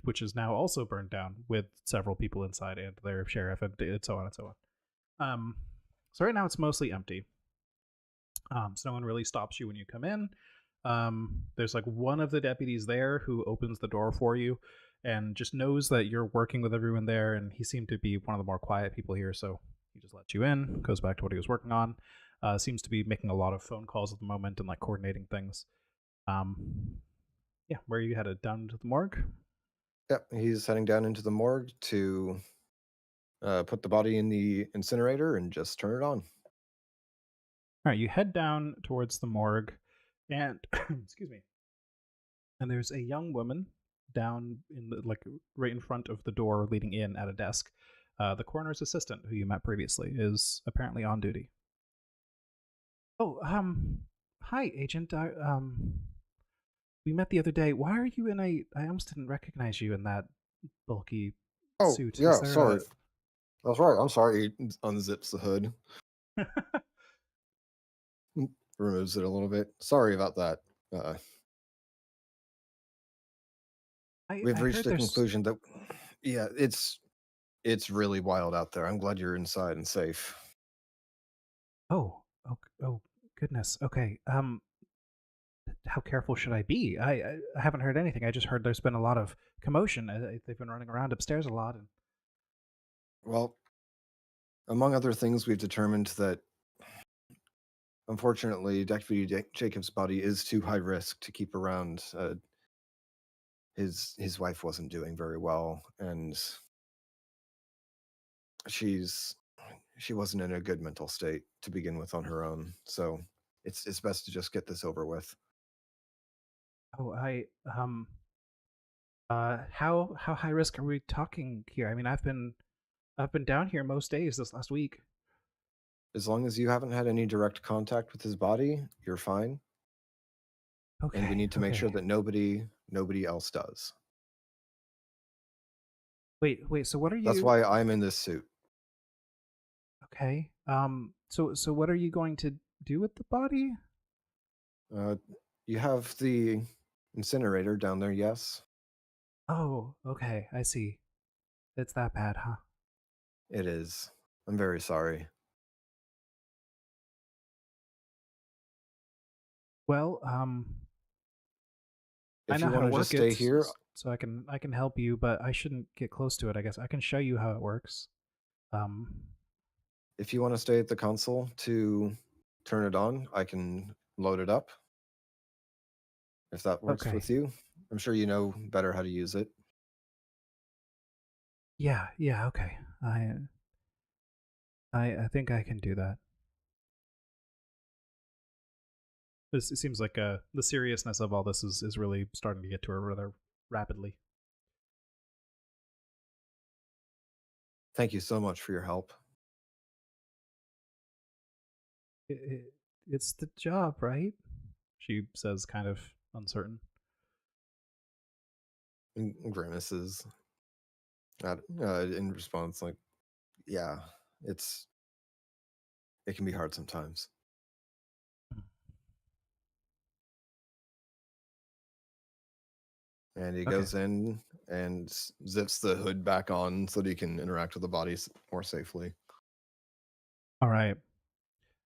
which is now also burned down with several people inside and their sheriff and so on and so on. So right now it's mostly empty. So no one really stops you when you come in. There's like one of the deputies there who opens the door for you and just knows that you're working with everyone there, and he seemed to be one of the more quiet people here, so he just lets you in, goes back to what he was working on. Seems to be making a lot of phone calls at the moment and like coordinating things. Yeah, where are you headed? Down to the morgue? Yep, he's heading down into the morgue to put the body in the incinerator and just turn it on. All right, you head down towards the morgue, and excuse me. And there's a young woman down in the like right in front of the door leading in at a desk. The coroner's assistant, who you met previously, is apparently on duty. Oh, hi, agent. We met the other day. Why are you in a? I almost didn't recognize you in that bulky Oh, suit. Is yeah, there sorry. That's right. I'm sorry. He unzips the hood, a? removes it a little bit. Sorry about that. We've I reached heard the there's. conclusion that, yeah, it's really wild out there. I'm glad you're inside and safe. Oh, goodness. Okay. How careful should I be? I haven't heard anything. I just heard there's been a lot of commotion. They've been running around upstairs a lot, and Well, among other things, we've determined that unfortunately, Deputy Jacob's body is too high risk to keep around. His wife wasn't doing very well, and she's she wasn't in a good mental state to begin with on her own. So it's best to just get this over with. oh, how high risk are we talking here? I mean, I've been down here most days this last week. As long as you haven't had any direct contact with his body, you're fine. Okay, And we need to make sure okay. that nobody else does. Wait. So what are That's you? why I'm in this suit. Okay. So what are you going to do with the body? Uh, you have the incinerator down there, yes? Oh, okay. I see. It's that bad, huh? It is. I'm very sorry. Well, I If know you how to want to just work it, stay here, so I can help you, but I shouldn't get close to it. I guess I can show you how it works. Um, if you want to stay at the console to turn it on, I can load it up. If that works okay. with you, I'm sure you know better how to use it. Yeah, okay. I think I can do that. It seems like the seriousness of all this is really starting to get to her rather rapidly. Thank you so much for your help. It, it's the job, right? She says, kind of uncertain. and grimaces in response, like, yeah, it can be hard sometimes. And he Okay. goes in and zips the hood back on so that he can interact with the bodies more safely. All right.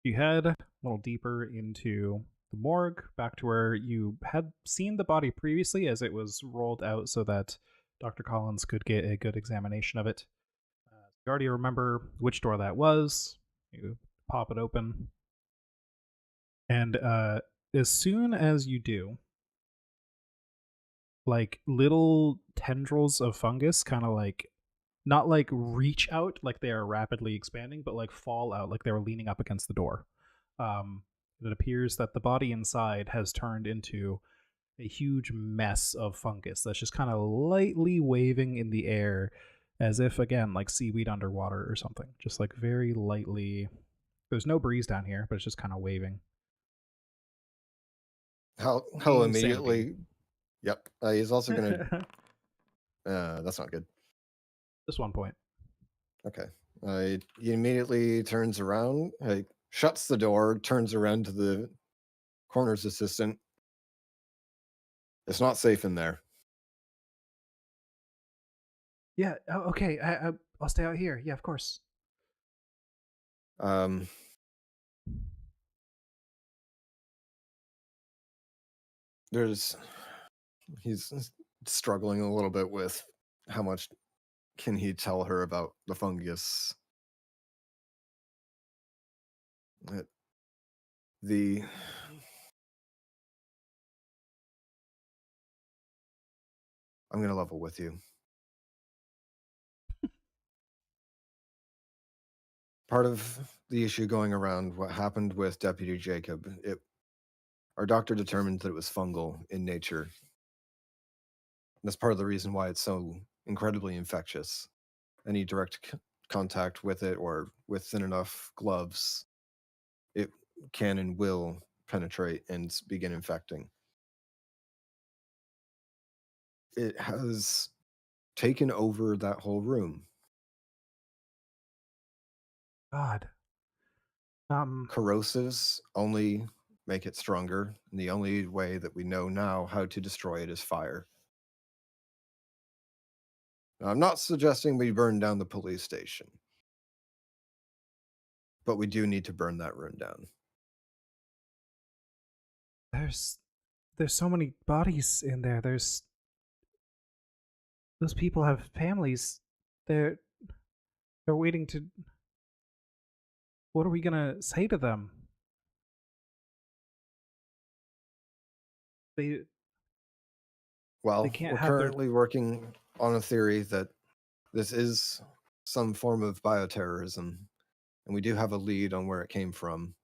You head a little deeper into the morgue, back to where you had seen the body previously as it was rolled out so that Dr. Collins could get a good examination of it. You already remember which door that was. You pop it open. And as soon as you do, like little tendrils of fungus kind of like not like reach out like they are rapidly expanding, but like fall out like they were leaning up against the door. Um, it appears that the body inside has turned into a huge mess of fungus that's just kind of lightly waving in the air as if, again, like seaweed underwater or something. Just like very lightly. There's no breeze down here, but it's just kind of waving. Hal Sanity. immediately. Yep. He's also gonna. That's not good. Just 1 point. Okay. He immediately turns around, shuts the door, turns around to the coroner's assistant. It's not safe in there. Yeah. Oh, okay. I'll stay out here. Yeah, of course. Um, he's struggling a little bit with how much can he tell her about the fungus. It, the I'm gonna level with you. Part of the issue going around what happened with Deputy Jacob, our doctor determined that it was fungal in nature. That's part of the reason why it's so incredibly infectious. Any direct contact with it or with thin enough gloves, it can and will penetrate and begin infecting. It has taken over that whole room. God. Corrosives only make it stronger, and the only way that we know now how to destroy it is fire. Now, I'm not suggesting we burn down the police station, but we do need to burn that room down. There's so many bodies in there. Those people have families. They're waiting to. What are we gonna say to them? They Well, can't we're have their. currently working on a theory that this is some form of bioterrorism, and we do have a lead on where it came from.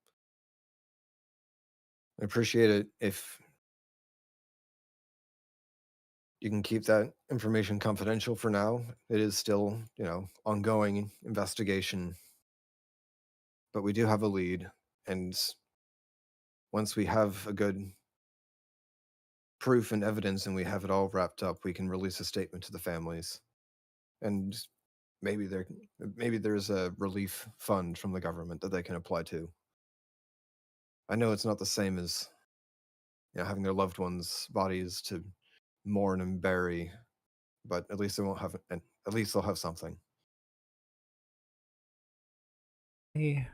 I appreciate it if you can keep that information confidential for now. It is still, ongoing investigation, but we do have a lead, and once we have a good proof and evidence and we have it all wrapped up, we can release a statement to the families. And maybe there's a relief fund from the government that they can apply to. I know it's not the same as having their loved ones' bodies to mourn and bury, but at least they won't have and at least they'll have something. Hey,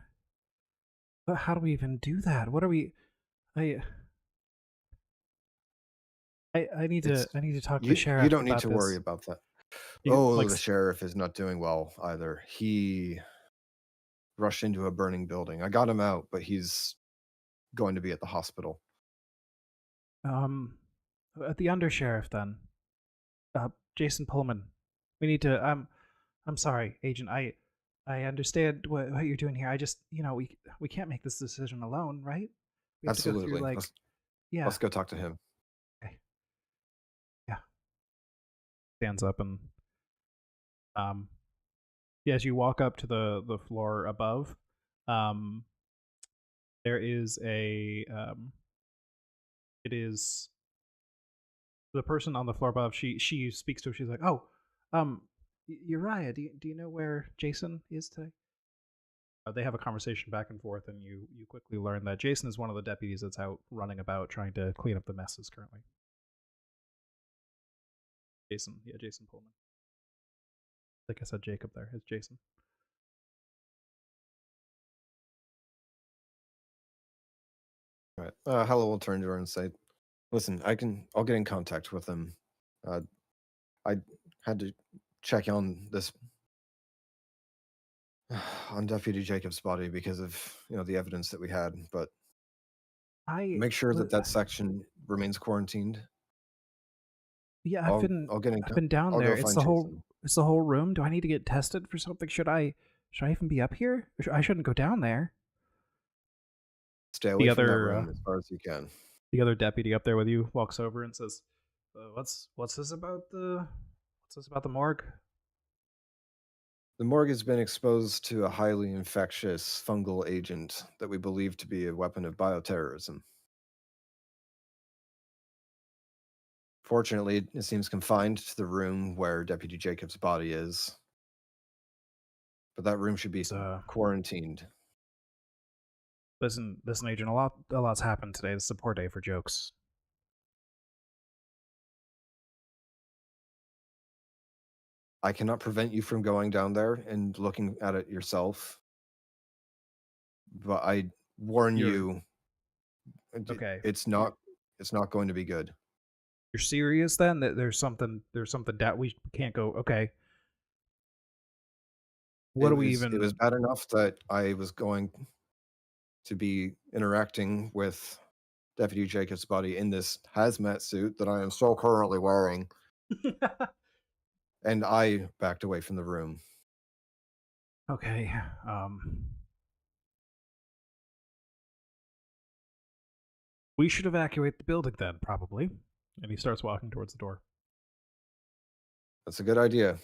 but how do we even do that? What are we? I I need It's to talk to the you sheriff don't need about to worry this. about that. Like, Oh, the sheriff is not doing well either. He rushed into a burning building. I got him out, but he's going to be at the hospital. um, at the undersheriff then. Jason Pullman. We need to. I'm sorry, Agent. I understand what you're doing here. I just, we can't make this decision alone, right? We have to go through Absolutely. like, yeah, Let's go talk to him. okay, yeah. Stands up and um, yeah. As you walk up to the floor above, um, there is a it is The person on the floor above, she speaks to her. She's like, "Oh, Uriah, do you know where Jason is today?" They have a conversation back and forth, and you quickly learn that Jason is one of the deputies that's out running about trying to clean up the messes currently. Jason Pullman. Like I said, Jacob there. It's Jason. All right. Hello will turn to her and say, "Listen, I'll get in contact with them. I had to check on this on Deputy Jacob's body because of the evidence that we had, but make sure that section remains quarantined. Yeah, I'll get in. I've been down I'll there. go find Jason. It's the whole room. Do I need to get tested for something? Should I even be up here? I shouldn't go down there. Stay away from that room as far as you can." The other deputy up there with you walks over and says, "What's this about the morgue?" The morgue has been exposed to a highly infectious fungal agent that we believe to be a weapon of bioterrorism. Fortunately, it seems confined to the room where Deputy Jacob's body is. But that room should be quarantined. Listen, Agent, a lot's happened today. This is a poor day for jokes. I cannot prevent you from going down there and looking at it yourself. But I warn you, okay. It's not going to be good. You're serious then? That there's something that we can't go. Okay. It was bad enough that I was going to be interacting with Deputy Jacob's body in this hazmat suit that I am still currently wearing. And I backed away from the room. Okay. We should evacuate the building then, probably. And he starts walking towards the door. That's a good idea.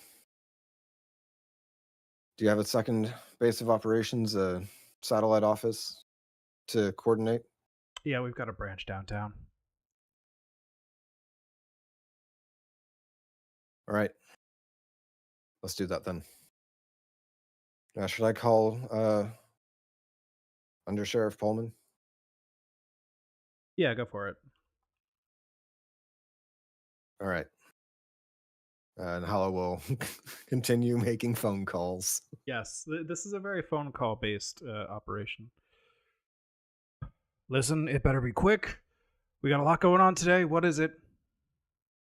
Do you have a second base of operations, a satellite office to coordinate? Yeah, we've got a branch downtown. All right. Let's do that then. Should I call Under Sheriff Pullman? Yeah, go for it. All right. And Hollow will continue making phone calls. Yes, this is a very phone call based operation. Listen, it better be quick. We got a lot going on today. What is it?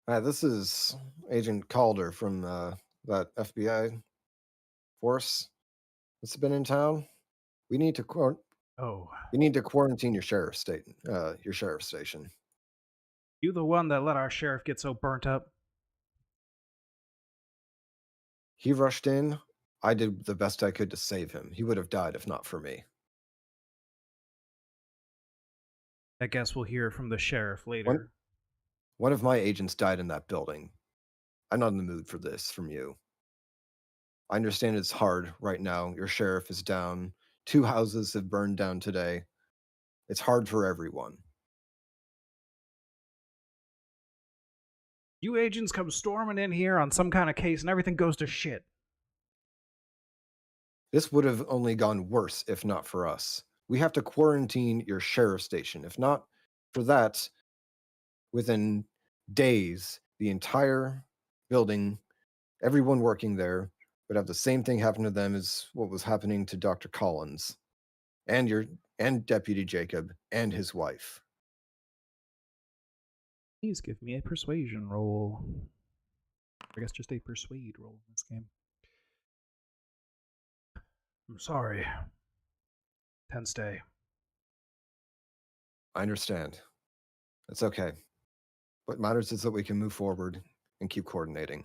This is Agent Calder from that FBI force that's been in town. We need to quarantine your sheriff's station. You the one that let our sheriff get so burnt up? He rushed in. I did the best I could to save him. He would have died if not for me. I guess we'll hear from the sheriff later. One of my agents died in that building. I'm not in the mood for this from you. I understand it's hard right now. Your sheriff is down. 2 houses have burned down today. It's hard for everyone. You agents come storming in here on some kind of case and everything goes to shit. This would have only gone worse if not for us. We have to quarantine your sheriff's station. If not for that, within days, the entire building, everyone working there, would have the same thing happen to them as what was happening to Dr. Collins and Deputy Jacob and his wife. Please give me a persuasion roll. I guess just a persuade roll in this game. I'm sorry. Tense day. I understand. It's okay. What matters is that we can move forward and keep coordinating.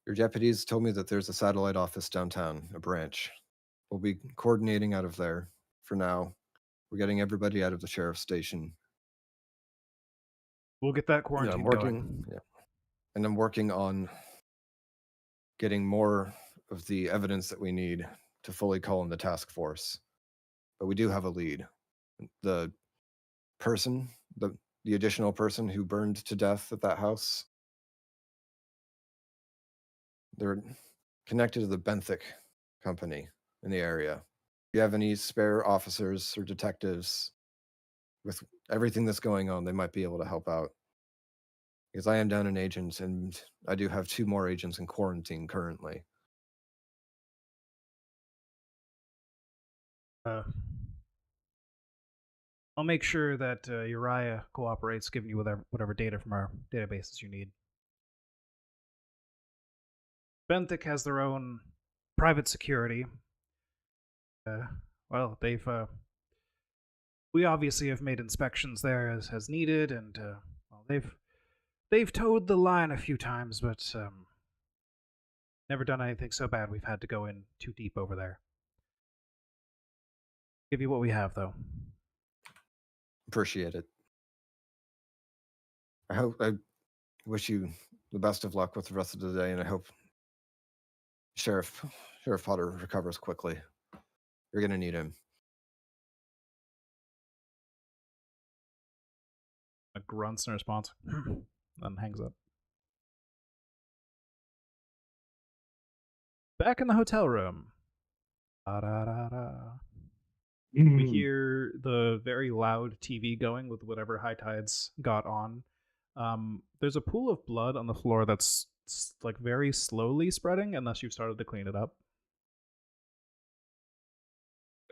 Your deputies told me that there's a satellite office downtown, a branch. We'll be coordinating out of there. For now, we're getting everybody out of the sheriff's station. We'll get that quarantine going. Yeah. And I'm working on getting more of the evidence that we need to fully call in the task force. But we do have a lead. The person, the the additional person who burned to death at that house. They're connected to the Benthic company in the area. If you have any spare officers or detectives with everything that's going on, they might be able to help out. Because I am down an agent, and I do have 2 more agents in quarantine currently. I'll make sure that Uriah cooperates, giving you whatever data from our databases you need. Benthic has their own private security. Well, we obviously have made inspections there as needed, and well, they've towed the line a few times, but never done anything so bad we've had to go in too deep over there. Give you what we have, though. Appreciate it. I wish you the best of luck with the rest of the day, and I hope Sheriff Potter recovers quickly. You're gonna need him. A grunts in response, then hangs up. Back in the hotel room. We hear the very loud TV going with whatever high tides got on. There's a pool of blood on the floor that's like very slowly spreading, unless you've started to clean it up.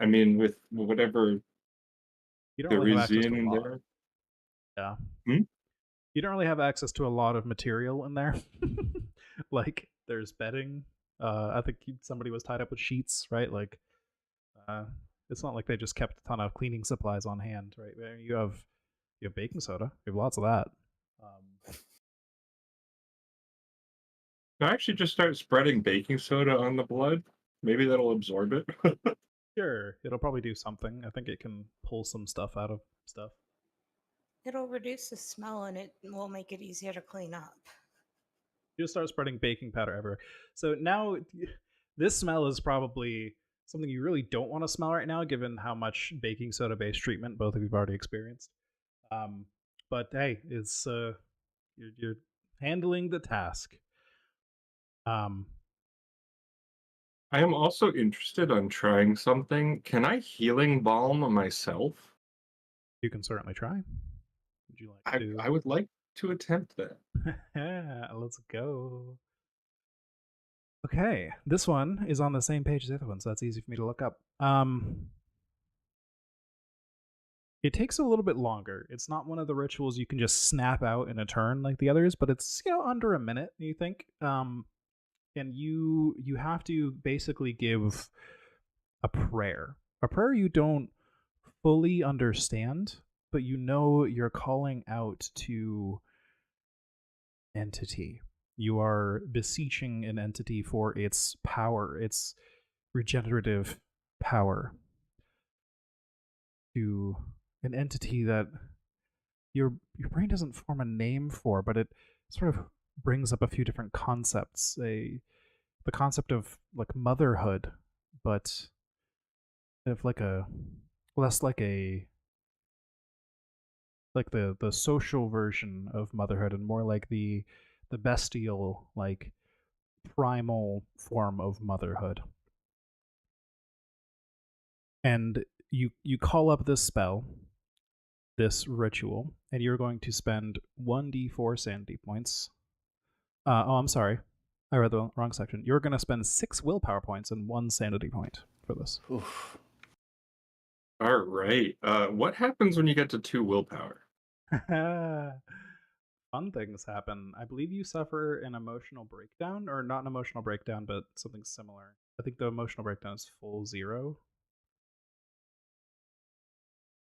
I mean, with whatever You don't there really have is access to a in lot. there. Yeah. Hmm? You don't really have access to a lot of material in there. Like, there's bedding. I think somebody was tied up with sheets, right? Like, it's not like they just kept a ton of cleaning supplies on hand, right? You have baking soda. You have lots of that. I actually just start spreading baking soda on the blood. Maybe that'll absorb it. Sure, it'll probably do something. I think it can pull some stuff out of stuff. It'll reduce the smell and it will make it easier to clean up. You just start spreading baking powder everywhere. So now, this smell is probably something you really don't want to smell right now, given how much baking soda-based treatment both of you've already experienced. But hey, it's you're handling the task. I am also interested on trying something. Can I healing balm myself? You can certainly try. Would you like to? I would like to attempt that. Let's go. Okay, this one is on the same page as the other one, so that's easy for me to look up. It takes a little bit longer. It's not one of the rituals you can just snap out in a turn like the others, but it's under a minute, you think. And you have to basically give a prayer you don't fully understand, but you're calling out to entity. You are beseeching an entity for its power, its regenerative power, to an entity that your brain doesn't form a name for, but it sort of brings up a few different concepts. The concept of like motherhood, but of like a less like a like the social version of motherhood, and more like the bestial, like primal form of motherhood. And you call up this spell, this ritual, and you're going to spend 1d4 sanity points. Oh, I'm sorry. I read the wrong section. You're going to spend 6 willpower points and 1 sanity point for this. Oof. All right. What happens when you get to 2 willpower? Fun things happen. I believe you suffer an emotional breakdown, or not an emotional breakdown, but something similar. I think the emotional breakdown is full 0.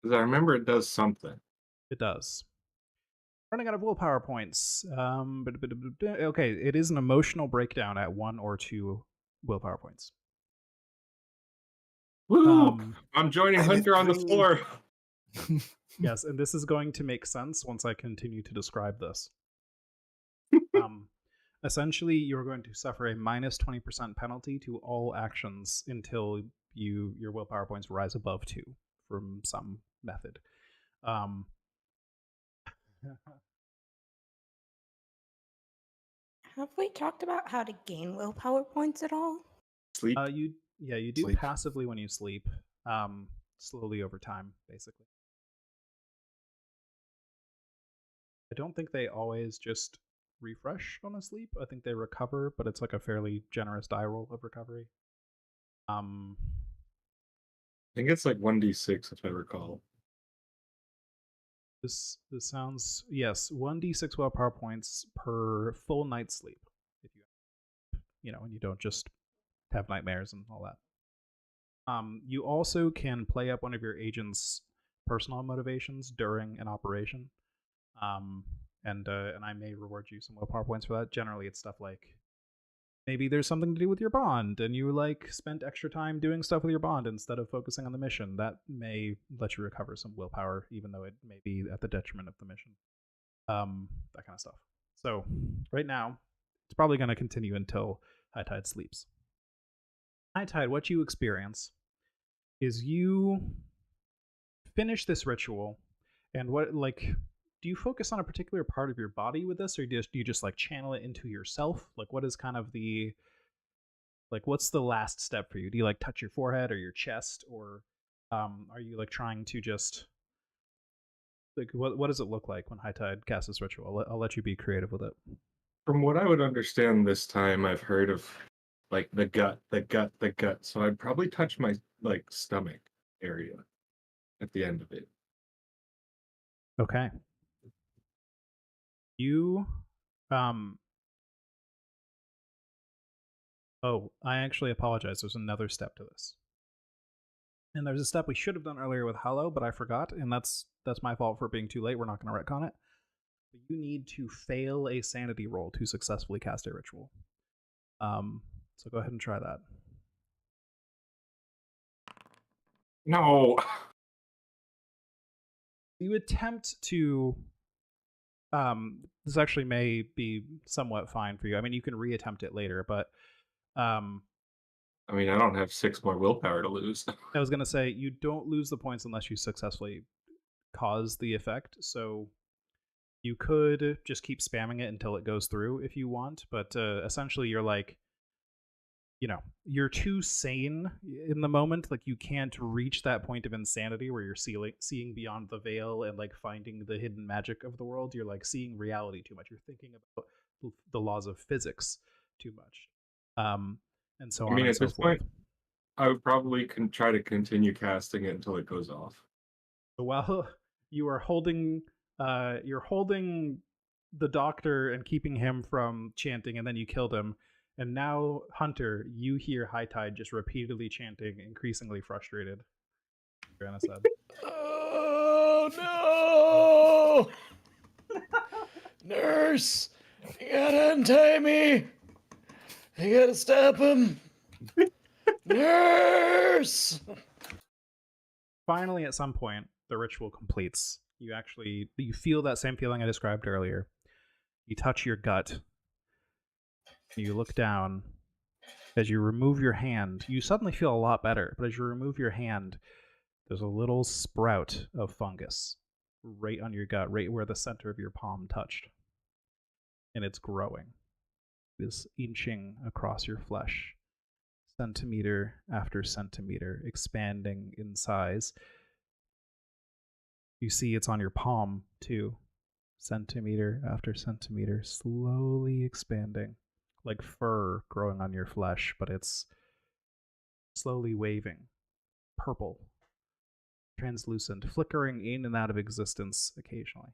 Because I remember it does something. It does. Running out of willpower points. Okay, it is an emotional breakdown at 1 or 2 willpower points. Woo! I'm joining Hunter on the floor. Yes, and this is going to make sense once I continue to describe this. Essentially, you're going to suffer a minus 20% penalty to all actions until your willpower points rise above 2 from some method. Have we talked about how to gain willpower points at all? Sleep. You do Sleep. passively when you sleep, slowly over time, basically. I don't think they always just refresh on a sleep. I think they recover, but it's like a fairly generous die roll of recovery. I think it's like 1d6 if I recall. This sounds, yes, 1d6 willpower points per full night's sleep. If and you don't just have nightmares and all that. You also can play up one of your agent's personal motivations during an operation. And I may reward you some willpower points for that. Generally, it's stuff like maybe there's something to do with your bond, and you like spent extra time doing stuff with your bond instead of focusing on the mission. That may let you recover some willpower, even though it may be at the detriment of the mission. That kind of stuff. So right now, it's probably going to continue until High Tide sleeps. High Tide, what you experience is you finish this ritual, and do you focus on a particular part of your body with this, or do you just like channel it into yourself? Like, what is kind of what's the last step for you? Do you like touch your forehead or your chest, or are you like trying to just like what does it look like when High Tide casts this ritual? I'll let you be creative with it. From what I would understand this time, I've heard of like the gut. So I'd probably touch my like stomach area at the end of it. Okay. You oh, I actually apologize. There's another step to this. And there's a step we should have done earlier with Hollow, but I forgot, and that's my fault for being too late. We're not going to retcon it. But you need to fail a sanity roll to successfully cast a ritual. So go ahead and try that. No. You attempt to this actually may be somewhat fine for you. I mean, you can reattempt it later, but I mean, I don't have 6 more willpower to lose. I was going to say you don't lose the points unless you successfully cause the effect. So you could just keep spamming it until it goes through if you want, but essentially you're like, you're too sane in the moment. Like, you can't reach that point of insanity where you're seeing beyond the veil and like finding the hidden magic of the world. You're like seeing reality too much. You're thinking about the laws of physics too much. And so on and at so this forth. point, I would probably try to continue casting it until it goes off. So while you are holding the doctor and keeping him from chanting, and then you killed him. And now, Hunter, you hear High Tide just repeatedly chanting, increasingly frustrated. Joanna said, Oh no! Nurse! You gotta untie me! You gotta stop him! Nurse! Finally, at some point, the ritual completes. You feel that same feeling I described earlier. You touch your gut. You look down. As you remove your hand, you suddenly feel a lot better. But as you remove your hand, there's a little sprout of fungus right on your gut, right where the center of your palm touched. And it's growing. It is inching across your flesh, centimeter after centimeter, expanding in size. You see it's on your palm, too. Centimeter after centimeter, slowly expanding. Like fur growing on your flesh, but it's slowly waving. Purple. Translucent, flickering in and out of existence occasionally.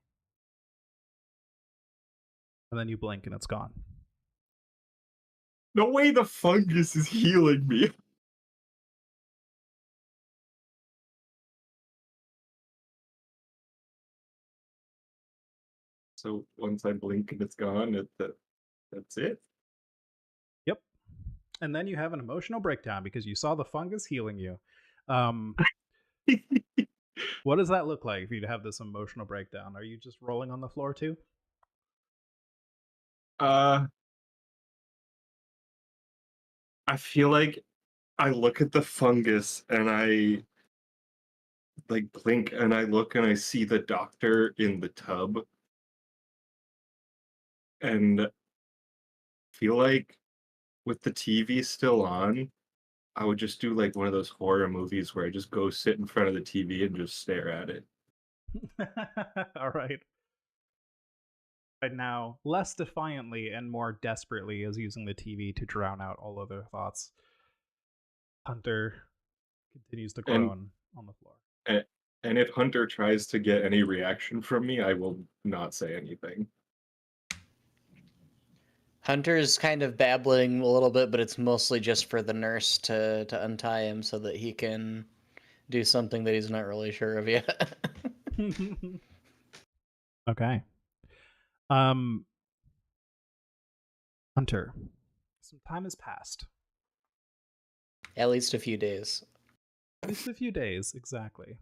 And then you blink and it's gone. No way the fungus is healing me. So once I blink and it's gone, that's it. Yep. And then you have an emotional breakdown because you saw the fungus healing you. What does that look like for you to have this emotional breakdown? Are you just rolling on the floor too? I feel like I look at the fungus and I like blink and I look and I see the doctor in the tub And feel like with the TV still on, I would just do like one of those horror movies where I just go sit in front of the TV and just stare at it. All right. Right now, less defiantly and more desperately, is using the TV to drown out all other thoughts. Hunter continues to And groan on the floor. a- and if Hunter tries to get any reaction from me, I will not say anything. Hunter's kind of babbling a little bit, but it's mostly just for the nurse to untie him so that he can do something that he's not really sure of yet. Okay. Um, Hunter, some time has passed. At least a few days. At least a few days, exactly.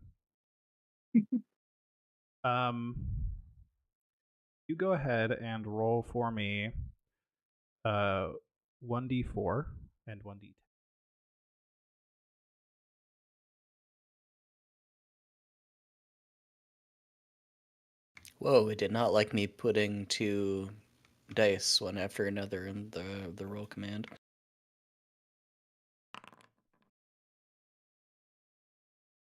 You go ahead and roll for me 1d4 and 1d10. Whoa, it did not like me putting 2 dice one after another in the roll command.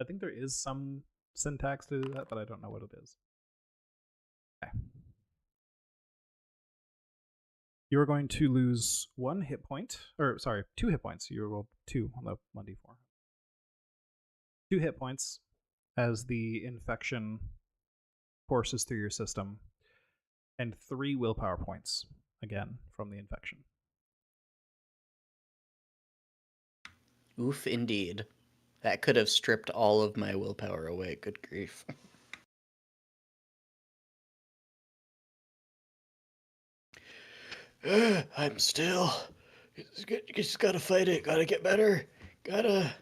I think there is some syntax to do that, but I don't know what it is. Okay. You are going to lose 1 hit point, or sorry, 2 hit points. You roll 2 on the 1d4. 2 hit points as the infection courses through your system, and 3 willpower points, again, from the infection. Oof, indeed. That could have stripped all of my willpower away, good grief. I'm still. Just gotta fight it, gotta get better. Gotta.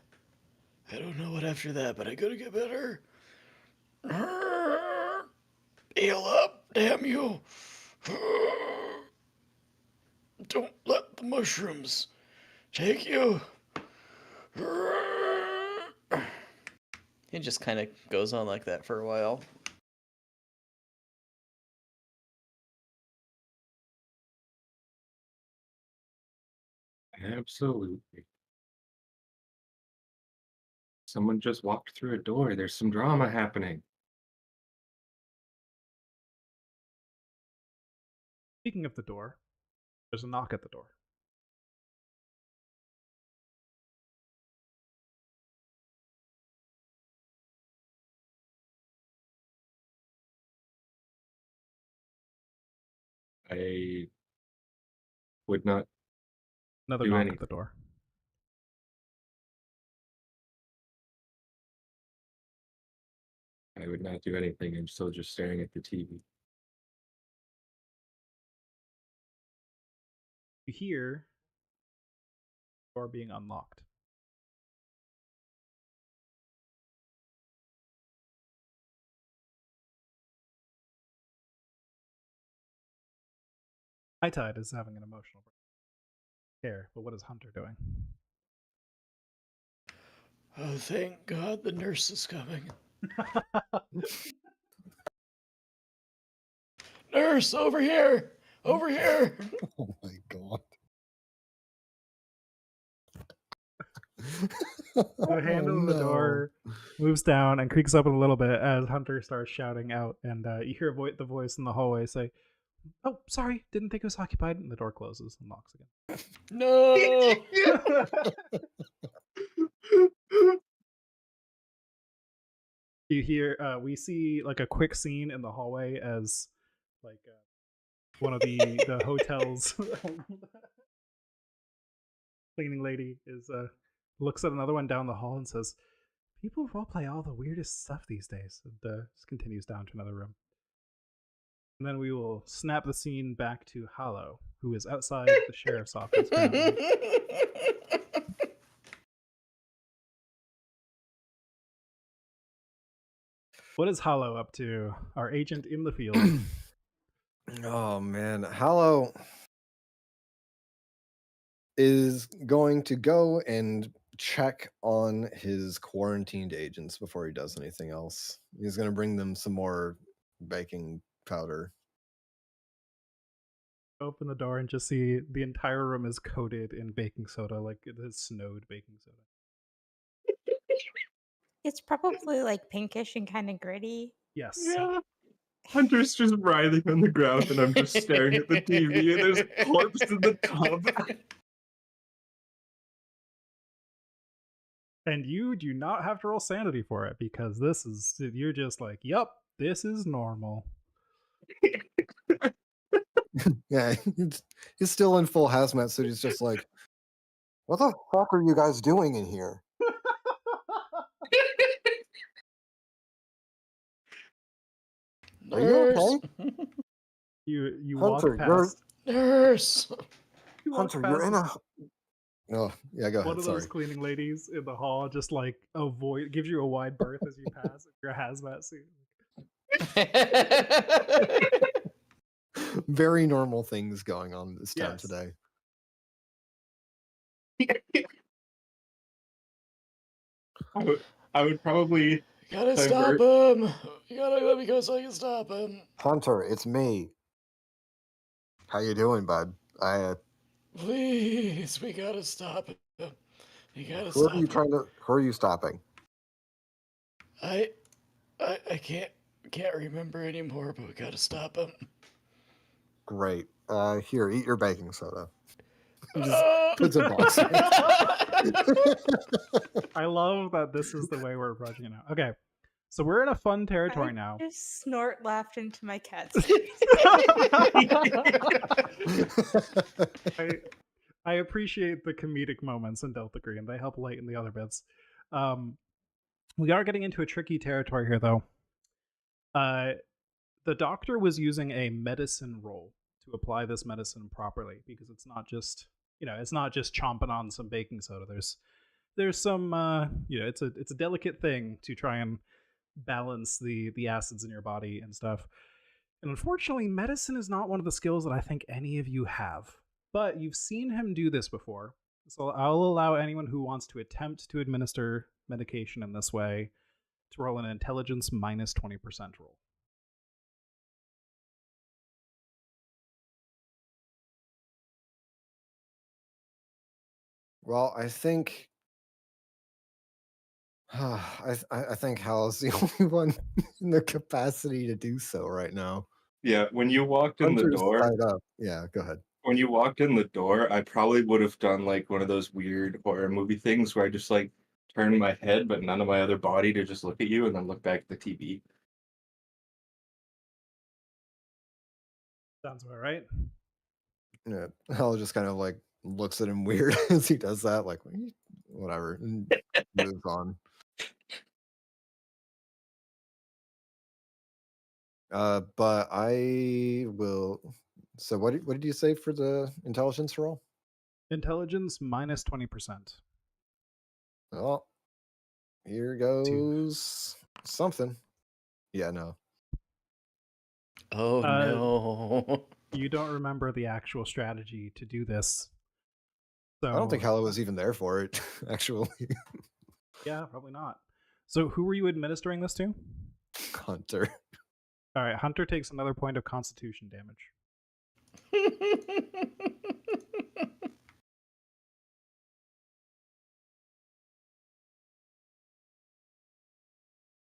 I don't know what after that, but I gotta get better. Heal up, damn you. Don't let the mushrooms take you. It just kind of goes on like that for a while. Absolutely. Someone just walked through a door. There's some drama happening. Speaking of the door, there's a knock at the door. I would not Another do knock anything. at the door. I would not do anything. I'm still just staring at the TV. You hear the door being unlocked. High Tide is having an emotional break. But what is Hunter doing? Oh, thank God the nurse is coming. Nurse, over here! Over here! Oh my god. The handle of the door moves down and creaks open a little bit as Hunter starts shouting out, and you hear the voice in the hallway say, "Oh, sorry, didn't think it was occupied," and the door closes and locks again. No! You hear, we see like a quick scene in the hallway as like one of the hotel's cleaning lady is looks at another one down the hall and says, "People roleplay all the weirdest stuff these days." And just continues down to another room. And then we will snap the scene back to Hollow, who is outside the sheriff's office currently. What is Hollow up to? Our agent in the field. Oh man, Hallow is going to go and check on his quarantined agents before he does anything else. He's going to bring them some more baking powder. Open the door and just see the entire room is coated in baking soda, like it has snowed baking soda. It's probably like pinkish and kind of gritty. Yes. Yeah. Hunter's just writhing on the ground, and I'm just staring at the TV, and there's a corpse in the tub. And you do not have to roll sanity for it because this is, you're just like, yup, this is normal. Yeah, he's still in full hazmat suit. He's just like, what the fuck are you guys doing in here? Are you Nurse! okay? You Hunter, walk past. Nurse! You walk Hunter, you're past in a. Oh, yeah, go one ahead. of Sorry. those cleaning ladies in the hall, just like avoid, gives you a wide berth as you pass. Your hazmat suit. Very normal things going on in this town Yes. today. I would probably. You gotta Divert. stop him! You gotta let me go so I can stop him. Hunter, it's me. How you doing, bud? Please, we gotta stop him. You gotta Who stop are you him. trying to? Who are you stopping? I can't remember anymore, but we gotta stop him. Great. Here, eat your baking soda. Just Ah! puts a box in it. I love that this is the way we're approaching it now. Okay, so we're in a fun territory I now. just snort laughed into my cat's I appreciate the comedic moments in Delta Green. They help lighten the other bits. We are getting into a tricky territory here, though. The doctor was using a medicine roll to apply this medicine properly because it's not just, it's not just chomping on some baking soda. There's some, it's a delicate thing to try and balance the acids in your body and stuff. And unfortunately, medicine is not one of the skills that I think any of you have. But you've seen him do this before. So I'll allow anyone who wants to attempt to administer medication in this way to roll an intelligence minus 20% roll. Well, I think. I think Hal is the only one in the capacity to do so right now. Yeah, when you walked in the Hunter's door, tied up. Yeah, go ahead. when you walked in the door, I probably would have done like one of those weird horror movie things where I just like turn my head, but none of my other body to just look at you and then look back at the TV. Sounds about right. Yeah, Hal just kind of like looks at him weird as he does that, like whatever, and moves on. But I will. So what did you say for the intelligence roll? Intelligence minus 20%. Well, here goes something. Yeah, no. Oh no. You don't remember the actual strategy to do this. So I don't think Hal was even there for it, actually. Yeah, probably not. So who were you administering this to? Hunter. All right, Hunter takes another point of constitution damage.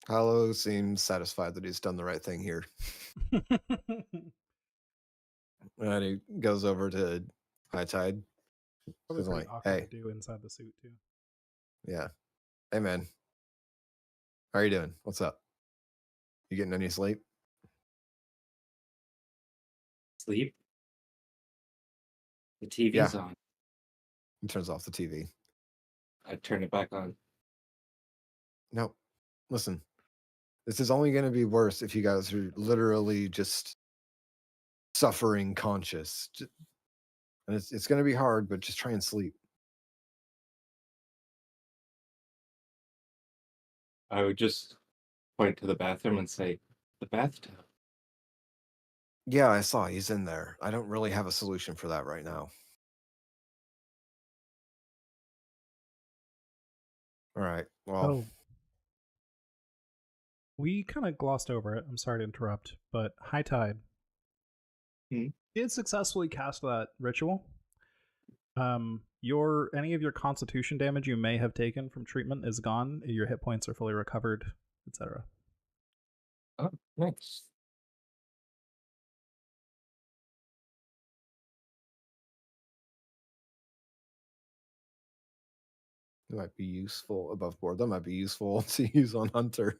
Hallow seems satisfied that he's done the right thing here. And he goes over to High Tide. Probably He's pretty like, awkward hey, to do inside the suit too. yeah. Hey, man. How are you doing? What's up? You getting any sleep? Sleep? The TV's Yeah. on. He turns off the TV. I turn it back on. No, listen. This is only going to be worse if you guys are literally just suffering conscious. And it's going to be hard, but just try and sleep. I would just point to the bathroom and say, the bathtub. Yeah, I saw he's in there. I don't really have a solution for that right now. All right. Well, Oh. We kind of glossed over it. I'm sorry to interrupt, but High Tide. Hmm? did successfully cast that ritual. Any of your constitution damage you may have taken from treatment is gone. Your hit points are fully recovered, etc. Oh, nice. It might be useful above board. That might be useful to use on Hunter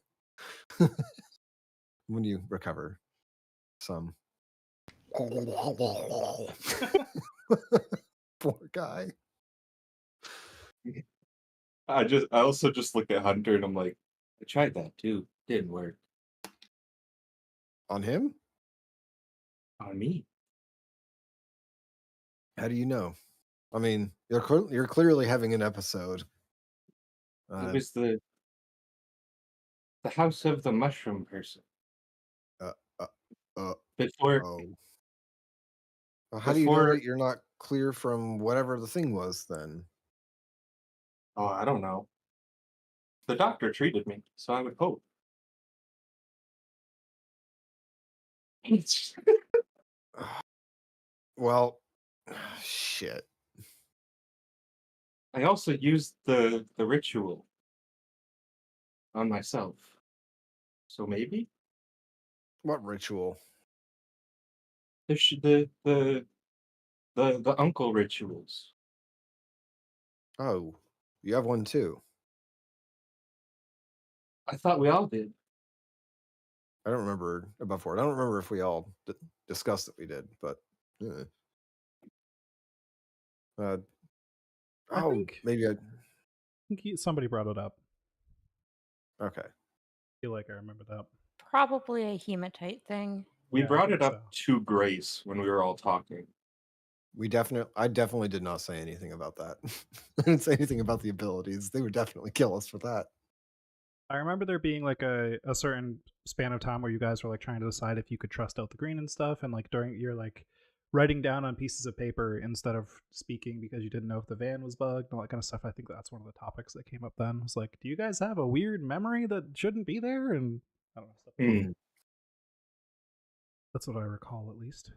when you recover some. Poor guy. I also just looked at Hunter and I'm like, I tried that too. Didn't work. On him? On me. How do you know? I mean, you're clearly having an episode. It was the house of the mushroom person. Uh, uh, Before oh. Well, how do you know before that you're not clear from whatever the thing was then? oh, I don't know. The doctor treated me, so I would hope. Well, shit. I also used the ritual on myself. So maybe What ritual? the uncle rituals. Oh, you have one too. I thought we all did. I don't remember above board. I don't remember if we all discussed that we did, but I oh, think maybe I. somebody brought it up. Okay. I feel like I remember that. Probably a hematite thing. We Yeah, I brought think it up so. to Grace when we were all talking. I definitely did not say anything about that. I didn't say anything about the abilities. They would definitely kill us for that. I remember there being like a certain span of time where you guys were like trying to decide if you could trust out the green and stuff, and like during you're like writing down on pieces of paper instead of speaking because you didn't know if the van was bugged and all that kind of stuff. I think that's one of the topics that came up then. It was like, do you guys have a weird memory that shouldn't be there? And I don't know stuff. Hmm. That's what I recall at least.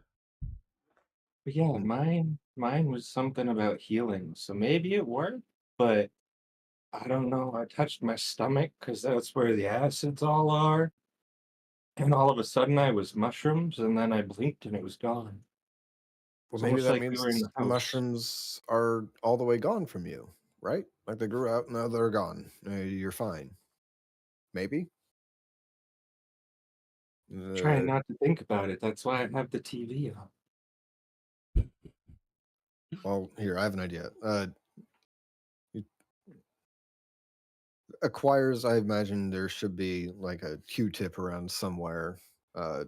But yeah, mine was something about healing, so maybe it worked, but I don't know. I touched my stomach because that's where the acids all are, and all of a sudden I was mushrooms, and then I blinked and it was gone. Well, It's maybe almost that like we means were in the the house. mushrooms are all the way gone from you, right? Like they grew out, now they're gone. You're fine. Maybe. Trying not to think about it. That's why I have the TV on. Well, here I have an idea. Acquires, I imagine there should be like a Q-tip around somewhere. That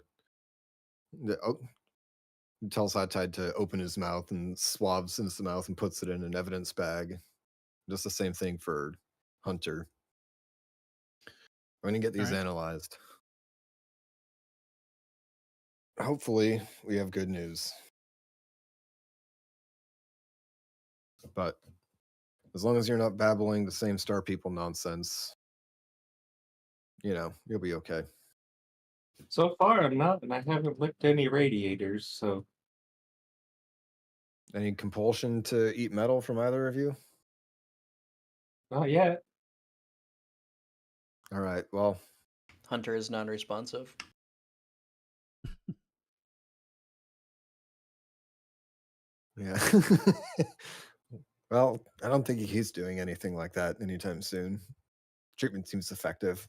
tells Hotide to open his mouth and swabs in his mouth and puts it in an evidence bag. Just the same thing for Hunter. I'm gonna get these Alright. analyzed. Hopefully, we have good news. But as long as you're not babbling the same star people nonsense, you'll be okay. So far, I'm not, and I haven't licked any radiators, so Any compulsion to eat metal from either of you? not yet. All right. Well, Hunter is non-responsive. yeah. Well, I don't think he's doing anything like that anytime soon. Treatment seems effective.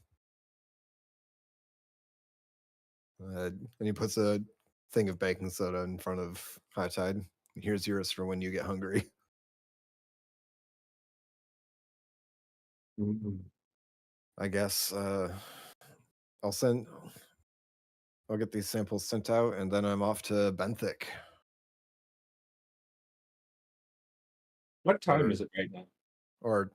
And he puts a thing of baking soda in front of High Tide. Here's yours for when you get hungry. Mhm. I guess I'll get these samples sent out, and then I'm off to Benthic. What time Or, is it right now? or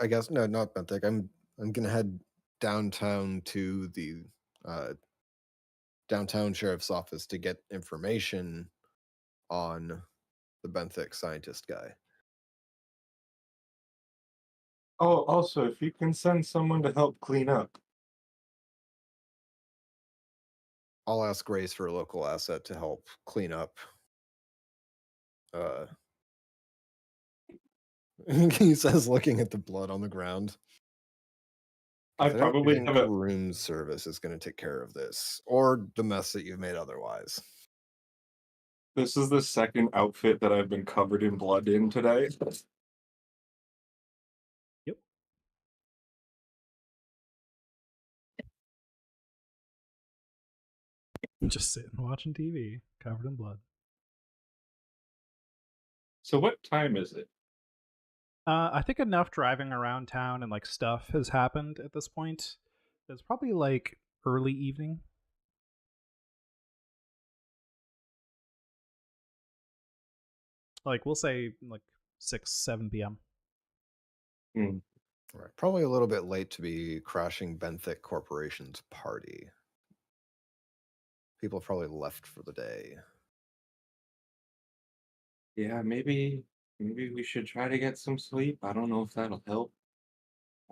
I guess no, not Benthic. I'm gonna head downtown to the downtown sheriff's office to get information on the Benthic scientist guy. Oh, also, if you can send someone to help clean up. I'll ask Grace for a local asset to help clean up. He says, looking at the blood on the ground. I I don't probably think have a. room service is going to take care of this, or the mess that you've made otherwise. This is the second outfit that I've been covered in blood in today. Yep. Just sitting watching TV, covered in blood. So what time is it? I think enough driving around town and like stuff has happened at this point. It's probably like early evening. Like we'll say like 6, 7 p.m. Right. Probably a little bit late to be crashing Benthic Corporation's party. People have probably left for the day. Yeah, maybe we should try to get some sleep. I don't know if that'll help.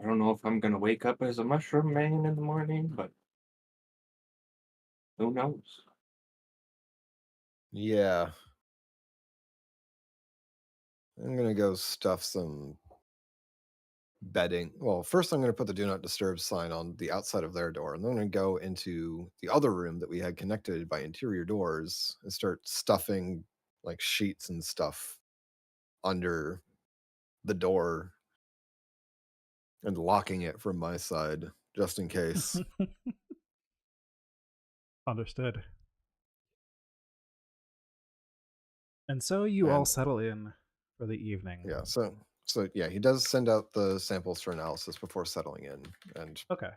I don't know if I'm gonna wake up as a mushroom man in the morning, but who knows? Yeah. I'm going to go stuff some bedding. Well, first I'm going to put the do not disturb sign on the outside of their door, and then I'm going to go into the other room that we had connected by interior doors and start stuffing like sheets and stuff under the door and locking it from my side just in case. Understood. And so you all And- settle in for the evening. Yeah, so yeah, he does send out the samples for analysis before settling in, and Okay.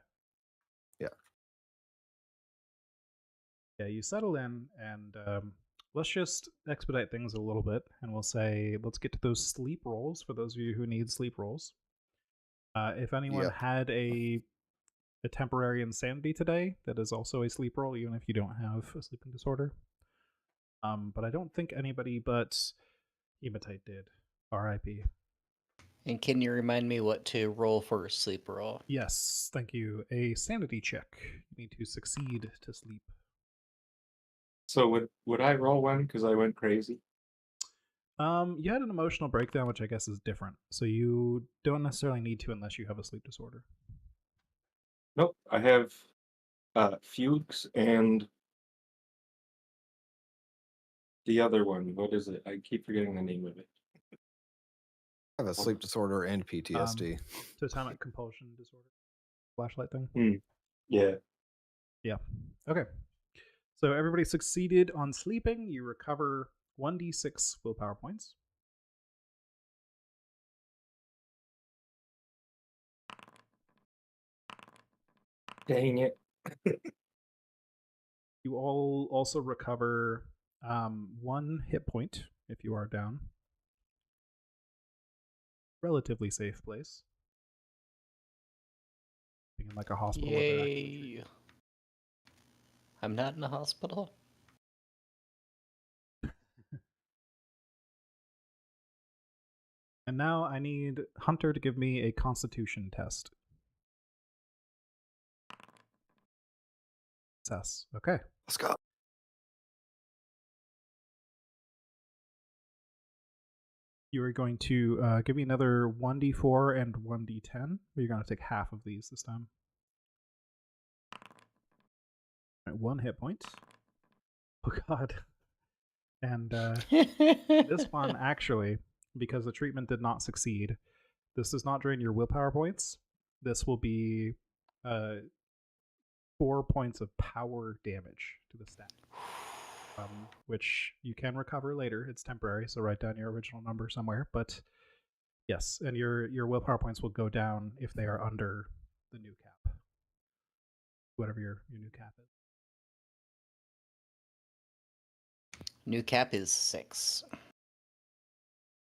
Yeah. Yeah, you settle in, and let's just expedite things a little bit, and we'll say let's get to those sleep rolls for those of you who need sleep rolls. If anyone Yep. had a temporary insanity today, that is also a sleep roll, even if you don't have a sleeping disorder. But I don't think anybody but Hematite did. R.I.P. And can you remind me what to roll for a sleep roll? Yes, thank you. A sanity check. You need to succeed to sleep. So would I roll one because I went crazy? You had an emotional breakdown, which I guess is different. So you don't necessarily need to unless you have a sleep disorder. Nope. I have Fuchs and the other one. What is it? I keep forgetting the name of it. I have a sleep disorder and PTSD. Totemic compulsion disorder. Flashlight thing. Yeah. Yeah. Okay. So everybody succeeded on sleeping. You recover 1d6 willpower points. Dang it. You all also recover 1 hit point if you are down. Relatively safe place. Being in like a hospital. Yay! I'm not in a hospital. And now I need Hunter to give me a Constitution test. Success. Okay. Let's go. You are going to give me another 1d4 and 1d10. You're going to take half of these this time. All right, 1 hit point. Oh god. And this one, actually, because the treatment did not succeed, this does not drain your willpower points. This will be 4 points of power damage to the stat. Which you can recover later. It's temporary, so write down your original number somewhere. But yes, and your willpower points will go down if they are under the new cap. Whatever your new cap is. New cap is 6.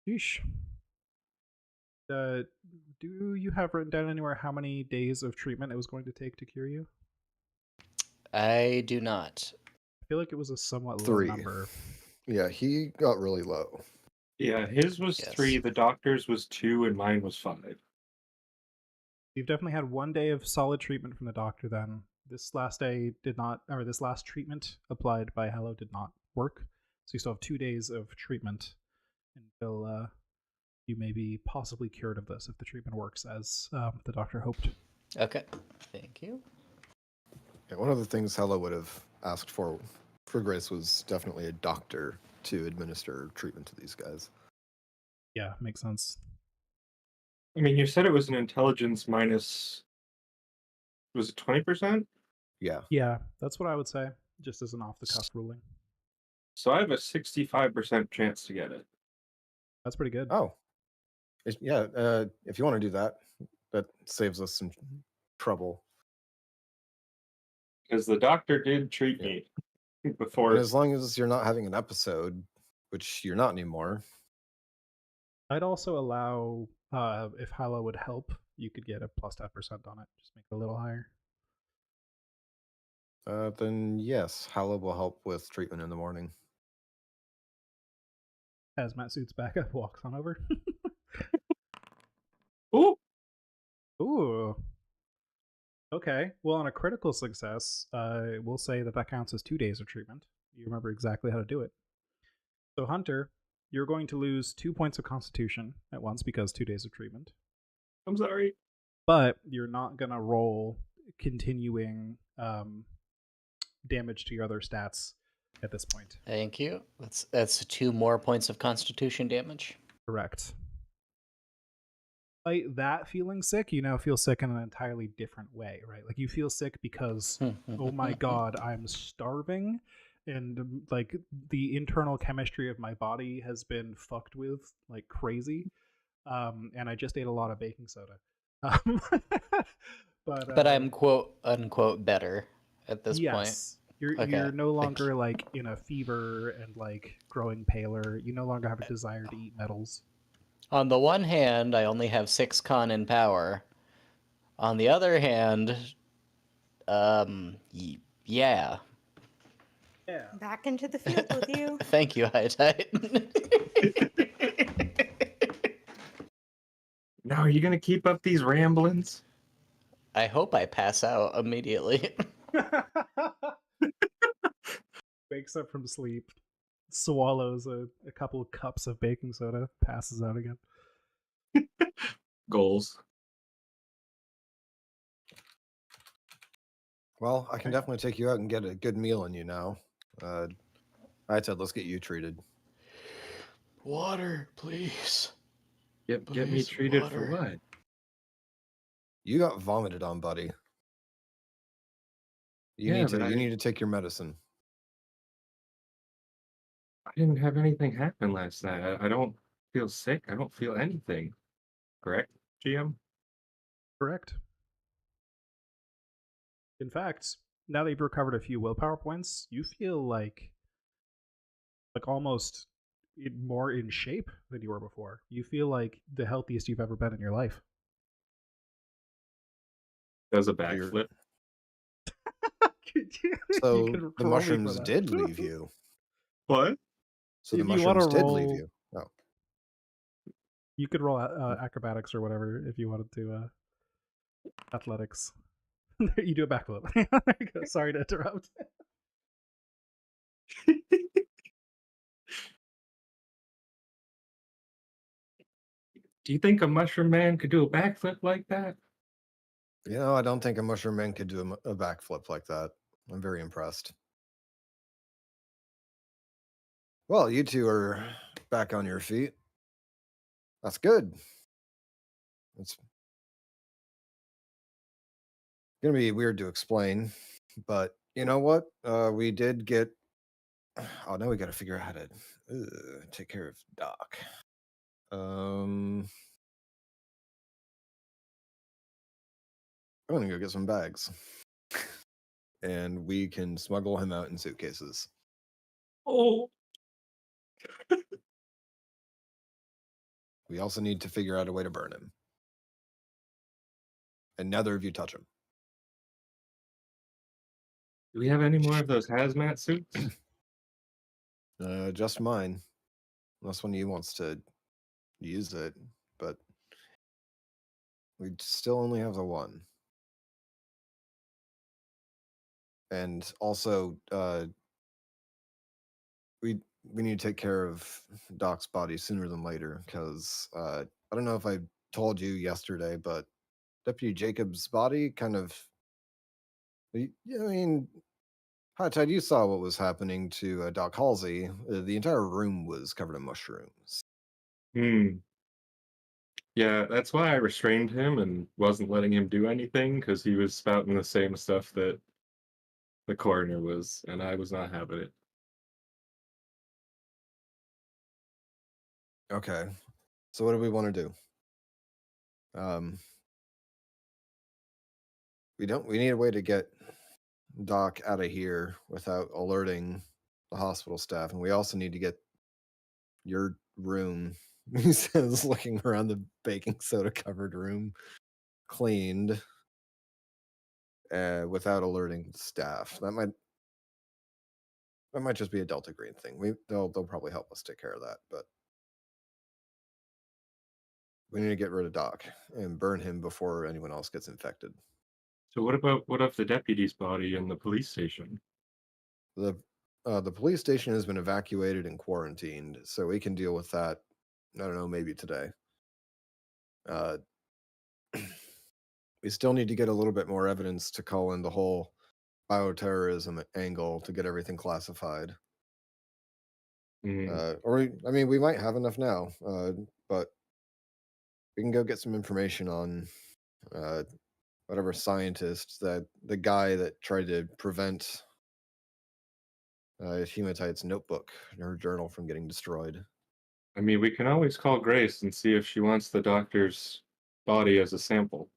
Yeesh. Do you have written down anywhere how many days of treatment it was going to take to cure you? I do not. I feel like it was a somewhat low 3. number. Yeah, he got really low. Yeah, his was Yes. 3, the doctor's was 2, and mine was 5. You've definitely had 1 day of solid treatment from the doctor then. This last day did not, or this last treatment applied by Hello did not work. So you still have 2 days of treatment. until you may be possibly cured of this if the treatment works as the doctor hoped. Okay. Thank you. Yeah, one of the things Hella would have asked for Grace was definitely a doctor to administer treatment to these guys. Yeah, makes sense. I mean, you said it was an intelligence minus. Was it 20%? Yeah. Yeah, that's what I would say, just as an off-the-cuff ruling. So I have a 65% chance to get it. That's pretty good. Oh. Yeah, if you want to do that, that saves us some trouble. Because the doctor did treat me before. And as long as you're not having an episode, which you're not anymore. I'd also allow, if Hala would help, you could get a plus 10% on it. Just make it a little higher. Then yes, Hala will help with treatment in the morning. Hazmat suits back up, walks on over. Ooh! Ooh. Okay. Well, on a critical success, we'll say that counts as 2 days of treatment. You remember exactly how to do it. So, Hunter, you're going to lose 2 points of constitution at once because 2 days of treatment. I'm sorry. But you're not going to roll continuing damage to your other stats at this point. Thank you. That's 2 more points of constitution damage. Correct. Like that feeling sick, you now feel sick in an entirely different way, right? Like you feel sick because, oh my god, I'm starving, and like the internal chemistry of my body has been fucked with like crazy, and I just ate a lot of baking soda. But I'm quote unquote better at this point. Yes, you're Okay, no thank longer like in a fever and like growing paler. You no longer have a desire to eat metals. On the one hand, I only have 6 con in power. On the other hand, yeah. Yeah. Back into the field with you. Thank you, High Tide. Now, are you going to keep up these ramblings? I hope I pass out immediately. Wakes up from sleep, swallows a couple of cups of baking soda, passes out again. Goals. Well, I can definitely take you out and get a good meal in you now. I said, let's get you treated. Water, please. Get me Please, treated water. for what? You got vomited on, buddy. You need to take your medicine. I didn't have anything happen last night. I don't feel sick. I don't feel anything. Correct, GM? Correct. In fact, now that you've recovered a few willpower points, you feel like almost more in shape than you were before. You feel like the healthiest you've ever been in your life. Does a backflip. So the mushrooms did leave you. What? So the mushrooms did leave you. Oh. You could roll acrobatics or whatever if you wanted to. Athletics. You do a backflip. There you go. Sorry to interrupt. Do you think a mushroom man could do a backflip like that? You know, I don't think a mushroom man could do a backflip like that. I'm very impressed. Well, you two are back on your feet. That's good. It's gonna be weird to explain, but you know what? We did get. Oh, now we got to figure out how to take care of Doc. I'm gonna go get some bags, and we can smuggle him out in suitcases. Oh. We also need to figure out a way to burn him, and neither of you touch him. Do we have any more of those hazmat suits? Just mine, unless one of you wants to use it, but we still only have the one. And also, we we need to take care of Doc's body sooner than later, because I don't know if I told you yesterday, but Deputy Jacob's body kind of. I mean, Hi, Ted, you saw what was happening to Doc Halsey. The entire room was covered in mushrooms. Hmm. Yeah, that's why I restrained him and wasn't letting him do anything because he was spouting the same stuff that the coroner was, and I was not having it. Okay, so what do we want to do? We need a way to get Doc out of here without alerting the hospital staff, and we also need to get your room, he says, looking around the baking soda covered room, cleaned without alerting the staff. That might just be a Delta Green thing. They'll probably help us take care of that, but we need to get rid of Doc and burn him before anyone else gets infected. So what of the deputy's body in the police station? The police station has been evacuated and quarantined, so we can deal with that. I don't know, maybe today. Uh, we still need to get a little bit more evidence to call in the whole bioterrorism angle to get everything classified. Mm, We might have enough now, but we can go get some information on whatever scientist, that the guy that tried to prevent Hematite's notebook, her journal, from getting destroyed. I mean, we can always call Grace and see if she wants the doctor's body as a sample.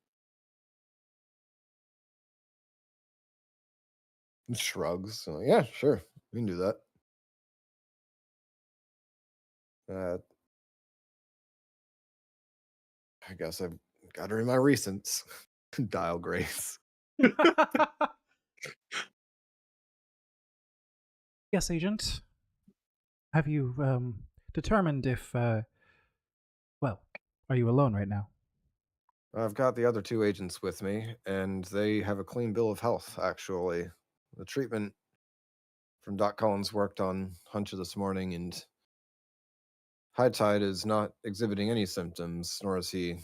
Shrugs. So, yeah, sure, we can do that. I guess I've got her in my recents. Dial Grace. Yes, Agent. Have you determined if well, are you alone right now? I've got the other two agents with me, and they have a clean bill of health, actually. The treatment from Doc Collins worked on Hunter this morning, and High Tide is not exhibiting any symptoms, nor is he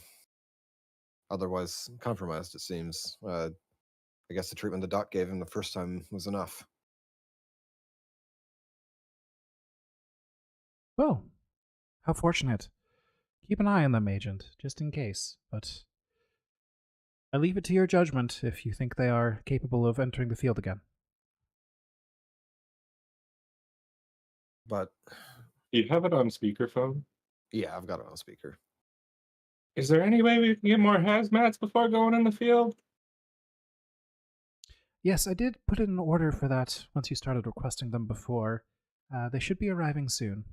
otherwise compromised, it seems. I guess the treatment the doc gave him the first time was enough. Well, how fortunate. Keep an eye on them, Agent, just in case, but I leave it to your judgment if you think they are capable of entering the field again. But Do you have it on speakerphone? yeah, I've got it on speaker. Is there any way we can get more hazmats before going in the field? Yes, I did put in an order for that once you started requesting them before. They should be arriving soon.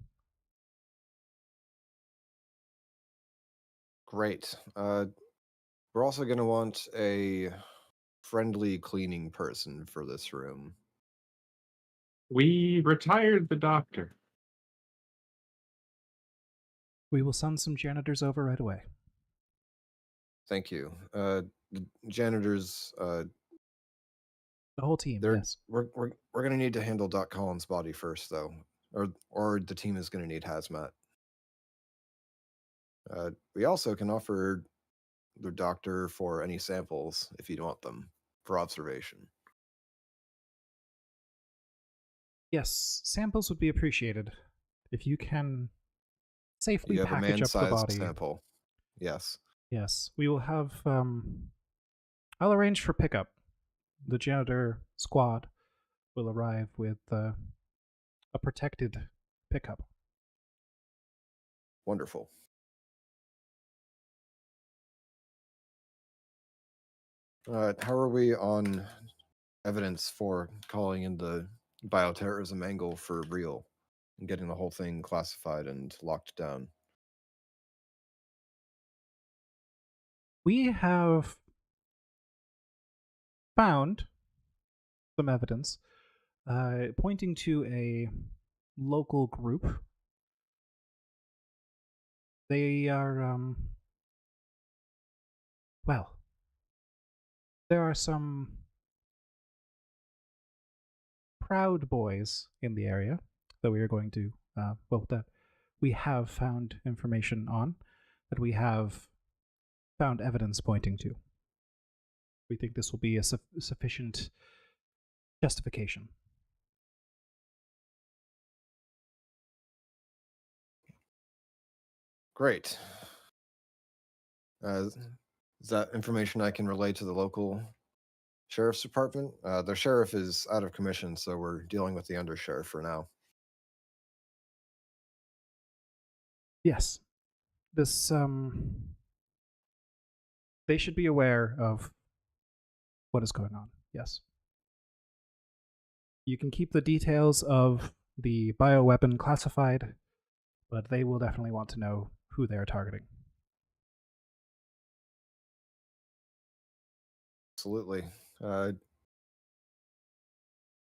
Great. We're also going to want a friendly cleaning person for this room. We retired the doctor. We will send some janitors over right away. Thank you. The janitors, The whole team, they're yes. we're going to need to handle Doc Collins' body first, though, or the team is going to need hazmat. We also can offer the doctor for any samples if you want them for observation. Yes, samples would be appreciated. If you can safely You have a package up the man-sized body. sample. Yes. Yes, we will have. I'll arrange for pickup. The janitor squad will arrive with a protected pickup. Wonderful. How are we on evidence for calling in the bioterrorism angle for real and getting the whole thing classified and locked down? We have found some evidence pointing to a local group. They are, well, there are some Proud Boys in the area. that we are going to, that we have found information on, that we have found evidence pointing to. We think this will be a sufficient justification. Great. Is that information I can relay to the local sheriff's department? The sheriff is out of commission, so we're dealing with the undersheriff for now. Yes. This, they should be aware of what is going on, yes. You can keep the details of the bioweapon classified, but they will definitely want to know who they are targeting. Absolutely.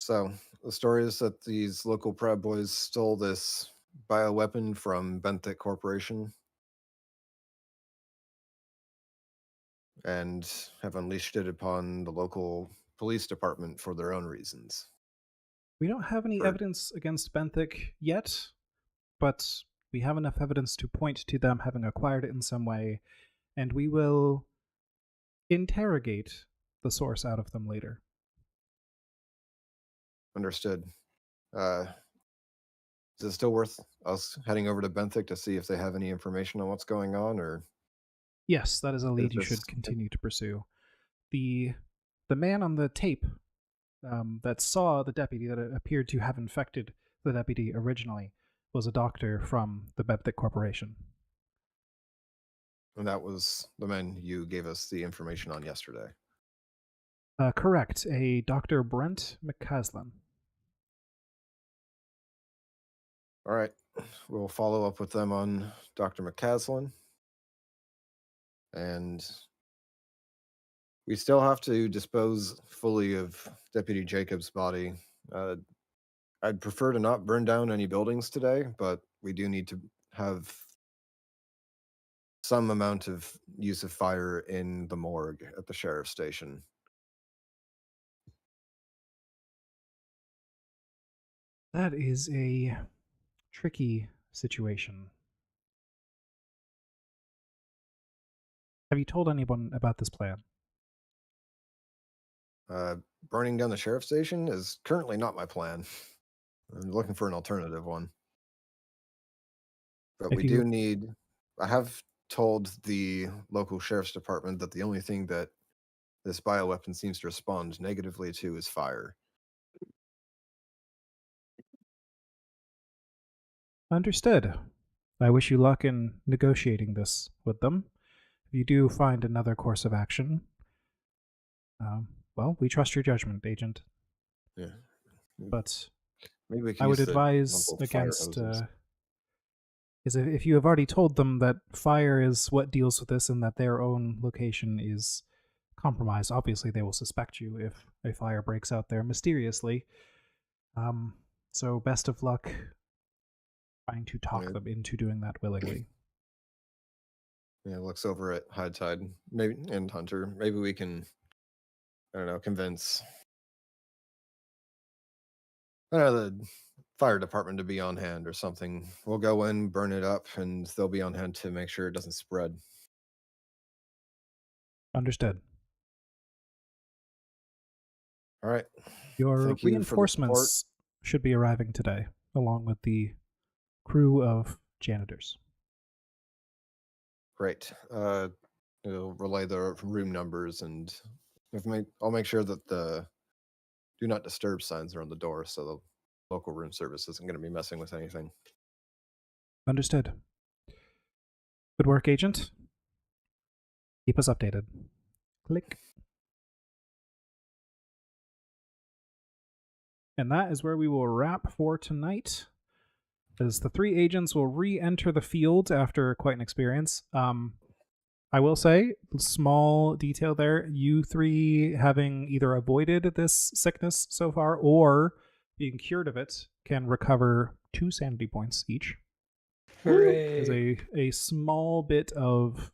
So the story is that these local Proud Boys stole this bioweapon from Benthic Corporation and have unleashed it upon the local police department for their own reasons. We don't have any evidence against Benthic yet, but we have enough evidence to point to them having acquired it in some way, and we will interrogate the source out of them later. Understood. Is it still worth us heading over to Benthic to see if they have any information on what's going on, or? Yes, that is a lead you should continue to pursue. The man on the tape that saw the deputy, that appeared to have infected the deputy originally, was a doctor from the Benthic Corporation. And that was the man you gave us the information on yesterday. Correct, a Dr. Brent McCaslin. All right, we'll follow up with them on Dr. McCaslin. And we still have to dispose fully of Deputy Jacobs' body. I'd prefer to not burn down any buildings today, but we do need to have some amount of use of fire in the morgue at the sheriff's station. That is a tricky situation. Have you told anyone about this plan? Burning down the sheriff's station is currently not my plan. I'm looking for an alternative one. But we do need... I have told the local sheriff's department that the only thing that this bioweapon seems to respond negatively to is fire. Understood. I wish you luck in negotiating this with them. If you do find another course of action, well, we trust your judgment, Agent. Yeah. But maybe we can I would advise against... is if you have already told them that fire is what deals with this and that their own location is compromised, obviously they will suspect you if a fire breaks out there mysteriously. So best of luck trying to talk them into doing that willingly. Yeah, looks over at High Tide, maybe, and Hunter. Maybe we can, I don't know, convince the fire department to be on hand or something. We'll go in, burn it up, and they'll be on hand to make sure it doesn't spread. Understood. All right. Your reinforcements should be arriving today, along with the crew of janitors. Great. It'll relay the room numbers, and I'll make sure that the do not disturb signs are on the door, so the local room service isn't going to be messing with anything. Understood. Good work, Agent. Keep us updated. Click. And that is where we will wrap for tonight, as the three agents will re-enter the field after quite an experience. I will say, small detail there, you three having either avoided this sickness so far or being cured of it can recover 2 sanity points each. Hooray! There's a small bit of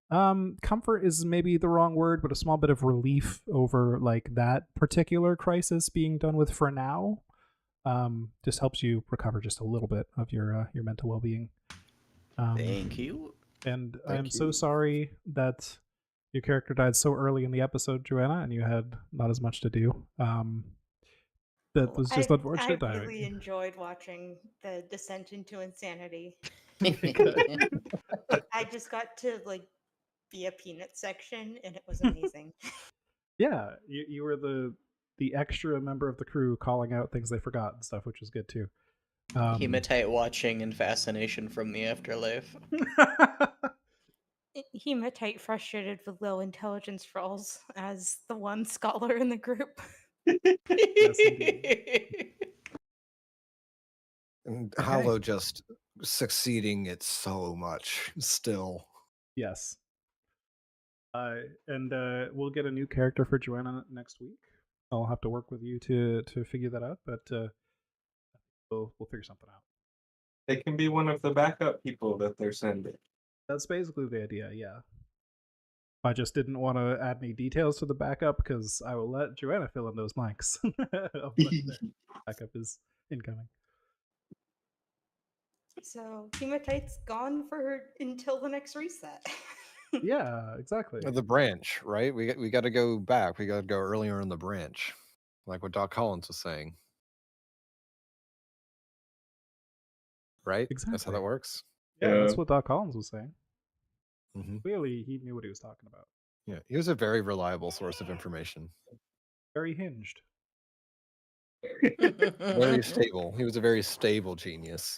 comfort is maybe the wrong word, but a small bit of relief over like that particular crisis being done with for now. Just helps you recover just a little bit of your mental well-being. Thank you. And Thank I'm so you. sorry that your character died so early in the episode, Joanna, and you had not as much to do. That was just I unfortunate really timing. enjoyed watching the descent into insanity. Good. I just got to like be a peanut section, and it was amazing. Yeah, you were the extra member of the crew calling out things they forgot and stuff, which was good too. Hematite watching and fascination from the afterlife. Hematite frustrated with low intelligence rolls as the one scholar in the group. Yes, indeed. And Okay. Hollow just succeeding it so much still. Yes. And we'll get a new character for Joanna next week. I'll have to work with you to figure that out, but we'll figure something out. They can be one of the backup people that they're sending. That's basically the idea, yeah. I just didn't want to add any details to the backup because I will let Joanna fill in those blanks of when the backup is incoming. So Hematite's gone for until the next reset. Yeah, exactly. The branch, right? We got to go back. We got to go earlier in the branch, like what Doc Collins was saying. Right? That's how Exactly. that works. Yeah, Yeah. that's what Doc Collins was saying. Hmm. Clearly, he knew what he was talking about. Yeah, he was a very reliable source of information. Very hinged. Very stable. He was a very stable genius.